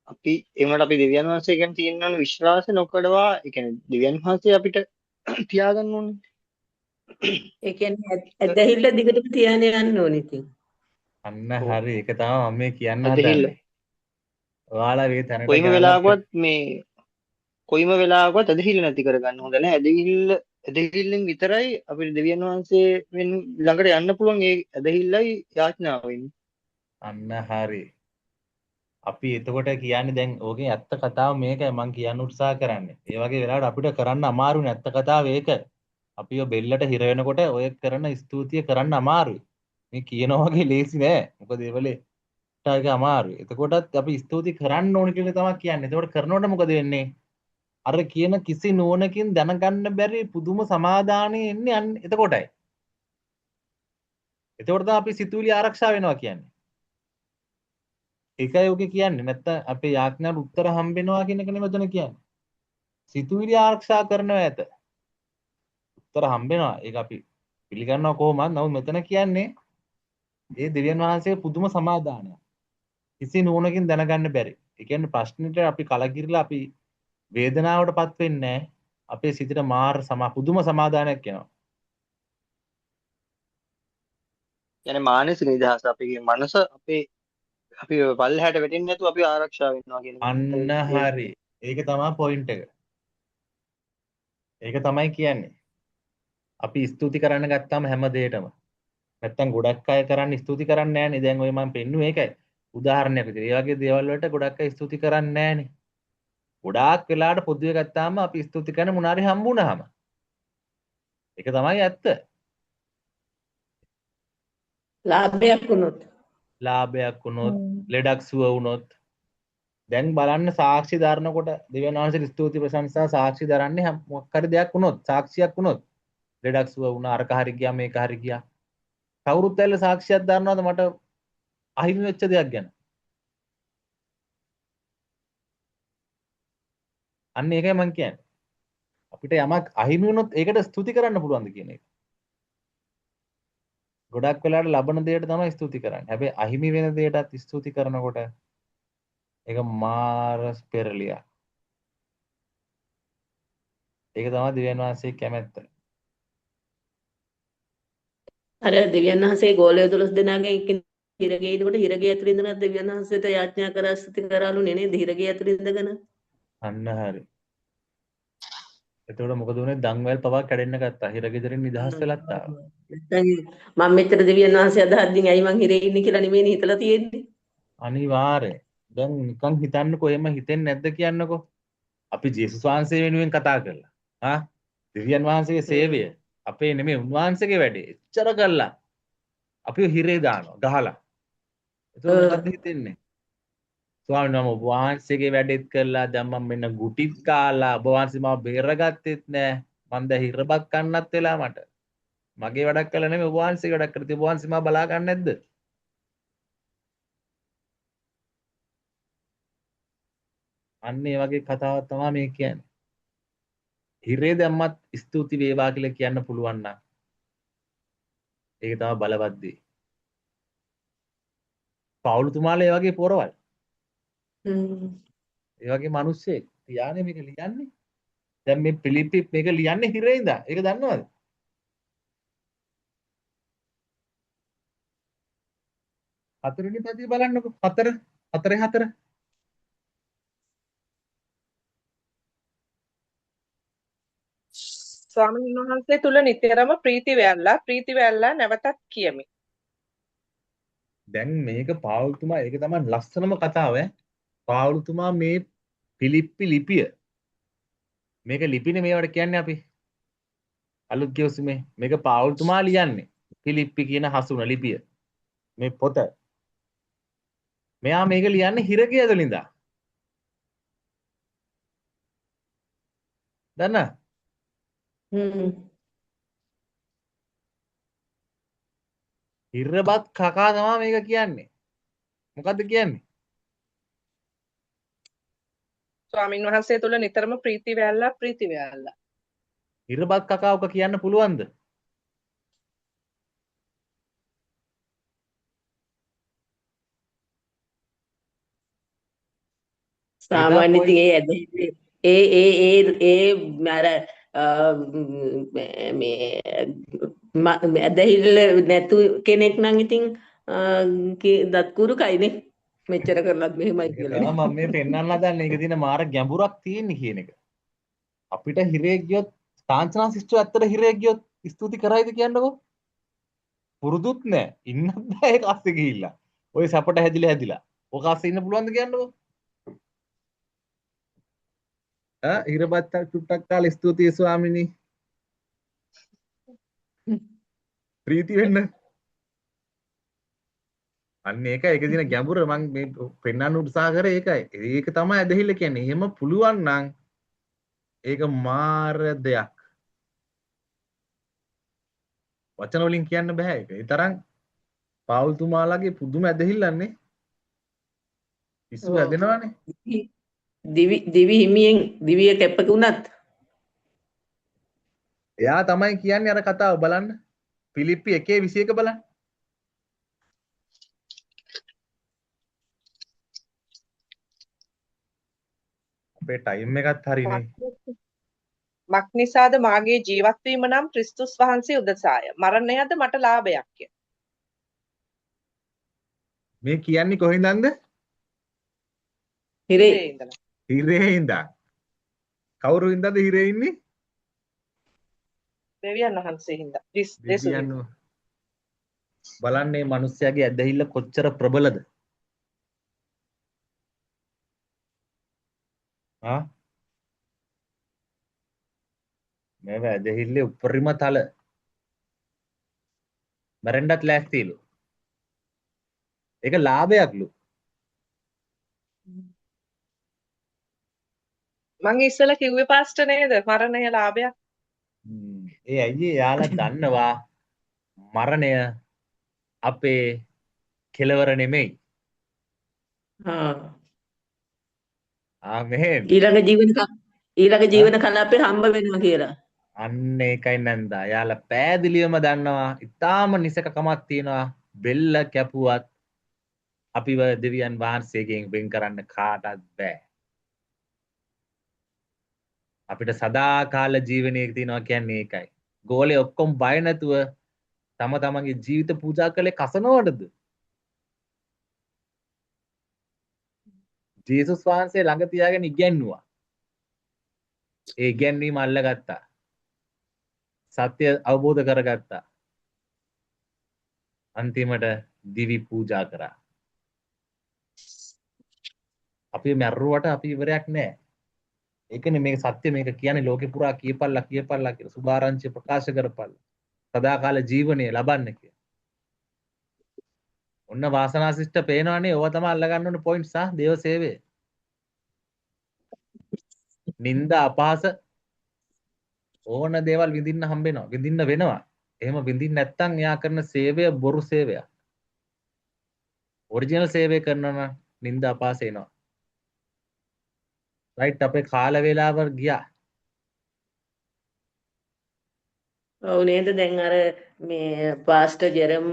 අපි ඒ වුණාට අපි දෙවියන් වහන්සේ ගැන තියෙන විශ්වාසය නොකඩවා ඒ කියන්නේ දෙවියන් වහන්සේ අපිට තියාගන්න ඕනේ. ඒ කියන්නේ ඇදහිල්ල දිගටම තියාගෙන යන්න ඕනේ ඉතින්. අන්න ඔව්. හරි. ඒක තමයි මම මේ කියන්න ඇදහිල්ල. හදන්නේ. ඔයාලා මේ තැනට කොයිම ගෙනල්ලා වෙලාවකවත් මේ කොයිම වෙලාවකවත් ඇදහිල්ල නැති කරගන්න හොඳ නැහැ. ඇදහිල්ලෙන් විතරයි අපිට දෙවියන් වහන්සේ ළඟට යන්න පුළුවන්. ඒ ඇදහිල්ලයි යාඥාව වෙන්නේ. අන්න හරි. අපි එතකොට කියන්නේ දැන් ඕකේ ඇත්ත කතාව මේකයි මම කියන්න උත්සාහ කරන්නේ. ඒ වගේ වෙලාවට අපිට කරන්න අමාරුනේ ඇත්ත කතාව ඒක. අපි ඔය බෙල්ලට හිර වෙනකොට ඔය කරන ස්තුතිය කරන්න අමාරුයි. මේ කියනවා වගේ ලේසි නෑ. මොකද ඒවලේ ටාක අමාරුයි. එතකොටත් අපි ස්තුති කරන්න ඕන කියලා තමයි කියන්නේ. එතකොට කරනකොට මොකද වෙන්නේ? අර කියන කිසි නුවණකින් දැනගන්න බැරි පුදුම සමාදානෙ එන්නේ අන්න එතකොටයි. එතකොට තමයි අපි සිතුවිලි ආරක්ෂා වෙනවා කියන්නේ. ඒකයි ඔගේ කියන්නේ. නැත්නම් අපේ යාඥාට උත්තර හම්බෙනවා කියන එක නෙමෙයි මෙතන කියන්නේ. සිතුවිලි ආරක්ෂා කරනවා ඇත. උත්තර හම්බෙනවා. ඒක අපි පිළිගන්නවා කොහොමද? නමුත් මෙතන කියන්නේ ඒ දෙවියන් වහන්සේ පුදුම සමාදානයක්. කිසි නුවණකින් දැනගන්න බැරි. ඒ කියන්නේ ප්‍රශ්නෙට අපි කලකිරිලා අපි වේදනාවටපත් වෙන්නේ නැහැ. අපේ සිතට මාර පුදුම සමාදානයක් එනවා. يعني මානසික නිදහස අපේ මනස අපි පල්ලෙහාට වැටෙන්නේ නැතුව අපි ආරක්ෂා වෙනවා කියන අන්න හරි. ඒක තමයි පොයින්ට් එක. ඒක තමයි කියන්නේ. අපි ස්තුති කරන්න ගත්තාම හැම දෙයකටම. නැත්තම් ගොඩක් අය කරන්නේ ස්තුති කරන්නේ නැහනේ. දැන් ඔය මම පෙන්නුවේ ඒකයි. උදාහරණයක් විදිහට. ඒ වගේ දේවල් වලට ගොඩක් අය ස්තුති කරන්නේ නැහනේ. ගොඩාක් වෙලාවට පොදුවේ ගත්තාම අපි ස්තුති කරන මොනාරි හම්බුනහම. ඒක තමයි ඇත්ත. ලාභයක් වුණොත්. ලාභයක් වුණොත්, ලෙඩක් සුව වුණොත් දැන් බලන්න සාක්ෂි දරනකොට දෙවියන් වහන්සේට ස්තුති ප්‍රශංසා සාක්ෂි දරන්නේ මොකක් හරි දෙයක් වුණොත්, සාක්ෂියක් වුණොත් ලෙඩක් සුව වුණා, අරක හරි ගියා, මේක හරි ගියා. කවුරුත් ඇවිල්ලා සාක්ෂියක් දරනවද මට අහිමි වෙච්ච දෙයක් ගැන? අන්න ඒකයි මම කියන්නේ. අපිට යමක් අහිමි වුණොත් ඒකට ස්තුති කරන්න පුළුවන්ද කියන එක. ගොඩක් වෙලාවට ලබන දෙයට තමයි ස්තුති කරන්නේ. හැබැයි අහිමි වෙන දෙයටත් ස්තුති කරනකොට ඒක මාර පෙරලියක්. ඒක තමයි දෙවියන් වහන්සේ කැමැත්ත. අර දෙවියන් වහන්සේ ගෝලය 12 දෙනාගෙන් එක්කෙනෙක් හිරගේ ඉන්නකොට හිරගේ ඇතුළේ ඉඳලා දෙවියන් වහන්සේට යාඥා කරා ස්තුති කරාලු නේද හිරගේ ඇතුළේ ඉඳගෙන. අන්න හරි. එතකොට මොකද උනේ? දන්වැල් පවා කැඩෙන්න ගත්තා. හිරගෙදරින් නිදහස් වෙලත් ආවා. නැත්නම් මම මෙච්චර දෙවියන් වහන්සේ අදහද්දී ඇයි මං හිරේ ඉන්නේ කියලා නෙමෙයි හිතලා තියෙන්නේ. අනිවාර්යෙන්. දැන් නිකන් හිතන්නකෝ එහෙම හිතෙන්නේ නැද්ද කියන්නකෝ. අපි ජේසුස් වහන්සේ වෙනුවෙන් කතා කරලා. දෙවියන් වහන්සේගේ සේවය අපේ නෙමෙයි උන්වහන්සේගේ වැඩේ. එච්චර කළා. අපි හිරේ දානවා ගහලා. එතකොට මොකද්ද හිතෙන්නේ? ස්වාමීන් වහන්සේ ඔබ වහන්සේගේ වැඩෙත් කළා. දැන් මම මෙන්න ගුටිත් කාලා ඔබ වහන්සේ මාව බේරගත්තෙත් නෑ. මං දැන් හිරබක් කන්නත් වෙලා මට. මගේ වැඩක් කළා නෙමෙයි ඔබ වහන්සේගේ වැඩක් කරලා. ඔබ වහන්සේ මාව බලා ගන්න නැද්ද? අන්න ඒ වගේ කතාවක් තමයි මේ කියන්නේ. හිරේ දැම්මත් ස්තුති වේවා කියලා කියන්න පුළුවන් නම් ඒක තමයි බලවත් දේ. පවුලුතුමාලා ඒ වගේ පොරවල්. ඒ වගේ මිනිස්සෙක් තියානේ මේක ලියන්නේ. දැන් මේ පිලිප්පි මේක ලියන්නේ හිරේ ඉඳන්. ඒක දන්නවද? හතරවෙනි පදේ බලන්නකො. 4 ස්වාමීන් වහන්සේ තුල නිතරම ප්‍රීති වැල්ලා නැවතත් කියමි. දැන් මේක පාවුල්තුමා ඒක තමයි ලස්සනම කතාව ඈ. පාවුල්තුමා මේ පිලිප්පි ලිපිය මේක ලිපිනේ මේවට කියන්නේ අපි අලුත් කියවසුමේ මේක පාවුල්තුමා ලියන්නේ පිලිප්පි කියන හසුන ලිපිය මේ පොත මෙයා මේක ලියන්නේ හිරගේ ඇතුළින්ද? දන්න? හ්ම්. හිරබත් කකා තමයි මේක කියන්නේ. මොකද්ද කියන්නේ? ස්වාමින් වහන්සේ තුල නිතරම ප්‍රීති වෑල්ලා. හිරබත් කකා ඔක කියන්න පුළුවන්ද? සාමාන්‍ය ඉතින් ඒ ඇදහිල්ල ඒ අර මේ ඇදහිල්ල නැතු කෙනෙක් නම් ඉතින් දත්කුරු කයිනේ මෙච්චර කරලත් මෙහෙමයි ඒක කියලා තමයි නේ. මම මේ පෙන්වන්න හදන්නේ. ඒක දින මාර ගැඹුරක් තියෙන්නේ කියන එක. අපිට හිරේ ගියොත් කාංචනා ශිෂ්ටෝ ඇත්තට හිරේ ගියොත් ස්තුති කරයිද කියන්නකෝ? පුරුදුත් නැහැ. ඉන්නත් බෑ ඒක අස්සේ ගිහිල්ලා. ඔය සපට හැදිලා. ඔක අස්සේ ඉන්න පුළුවන්ද කියන්නකෝ? හිරබත් චුට්ටක් කාලේ ස්තුතියි ස්වාමිනී. ප්‍රීති වෙන්න. අන්න ඒක දින ගැඹුර මම මේ පෙන්වන්න උත්සාහ කරේ ඒකයි. ඒක තමයි ඇදහිල්ල කියන්නේ. එහෙම පුළුවන් නම් ඒක මාර දෙයක්. වචන වලින් කියන්න බෑ ඒක. ඒ තරම් පාවුල් තුමාලාගේ පුදුම ඇදහිල්ලන්නේ. පිස්සු ඇදෙනවනේ. දිවි හිමියෙන් දිවිය කැපක උනත් එයා තමයි කියන්නේ අර කතාව බලන්න. පිලිප්පි 1:21 බලන්න. අපේ ටයිම් එකත් හරිනේ. මක්නිසාද මාගේ ජීවත් වීම නම් ක්‍රිස්තුස් වහන්සේ උදෙසාය. මරණයද මට ලාභයක්ය. මේ කියන්නේ කොහෙන්දන්ද? හිරේ හිරේ ඉඳලා. හිරේ ඉඳන්. කවුරු ඉඳන්ද හිරේ ඉන්නේ? දෙවියන් වහන්සේ හින්දා. දෙවියන් බලන්නේ මිනිස්යාගේ ඇදහිල්ල කොච්චර ප්‍රබලද? මේ ඇදහිල්ලේ උපරිම තල. මරෙන්ඩත් ලෑස්තිලු. ඒක ලාභයක්ලු. මං ඉස්සෙල්ලා කිව්වේ පාස්ටර් නේද? මරණය ලාභයක්. ඒ අයියේ යාලා දන්නවා මරණය අපේ කෙලවර නෙමෙයි. ආමේන්. ඊළඟ ජීවන කලාපේ හම්බ වෙනවා කියලා. අන්න ඒකයි නන්දා. යාලා පෑදිලියම දන්නවා. ඊටාම නිසකකමක් තියෙනවා. බෙල්ල කැපුවත් අපිව දෙවියන් වහන්සේගෙන් වෙන් කරන්න කාටවත් බෑ. අපිට සදාකාල ජීවනයේ තියෙනවා කියන්නේ ඒකයි. ගෝලේ ඔක්කොම බය නැතුව තම තමන්ගේ ජීවිත පූජා කළේ කසනවටද? ජේසුස් වහන්සේ ළඟ තියාගෙන ඉගැන්නුවා. ඒ ඉගැන්වීම අල්ලගත්තා. සත්‍ය අවබෝධ කරගත්තා. අන්තිමට දිවි පූජා කරා. අපි මැරුවට අපි ඉවරයක් නැහැ. ඒකනේ මේක සත්‍ය මේක කියන්නේ ලෝකේ පුරා කියපල්ලා කියලා සුභාරංචිය ප්‍රකාශ කරපල්ලා. සදාකාල ජීවනය ලබන්න කියලා. ඔන්න වාසනාසිෂ්ඨ පේනවනේ. ඕවා තමයි අල්ල ගන්න ඕන පොයින්ට්ස් දේව සේවය. නිന്ദ අපහාස ඕන දේවල් විඳින්න හම්බෙනවා. විඳින්න වෙනවා. එහෙම විඳින්න නැත්නම් එයා කරන සේවය බොරු සේවයක්. ඔරිජිනල් සේවය කරනවා නම් නිന്ദ අපහාස එනවා. රයිට් අපේ කාල වේලාව ගියා. ඔව් නේද දැන් අර මේ පාස්ටර් ජෙරම්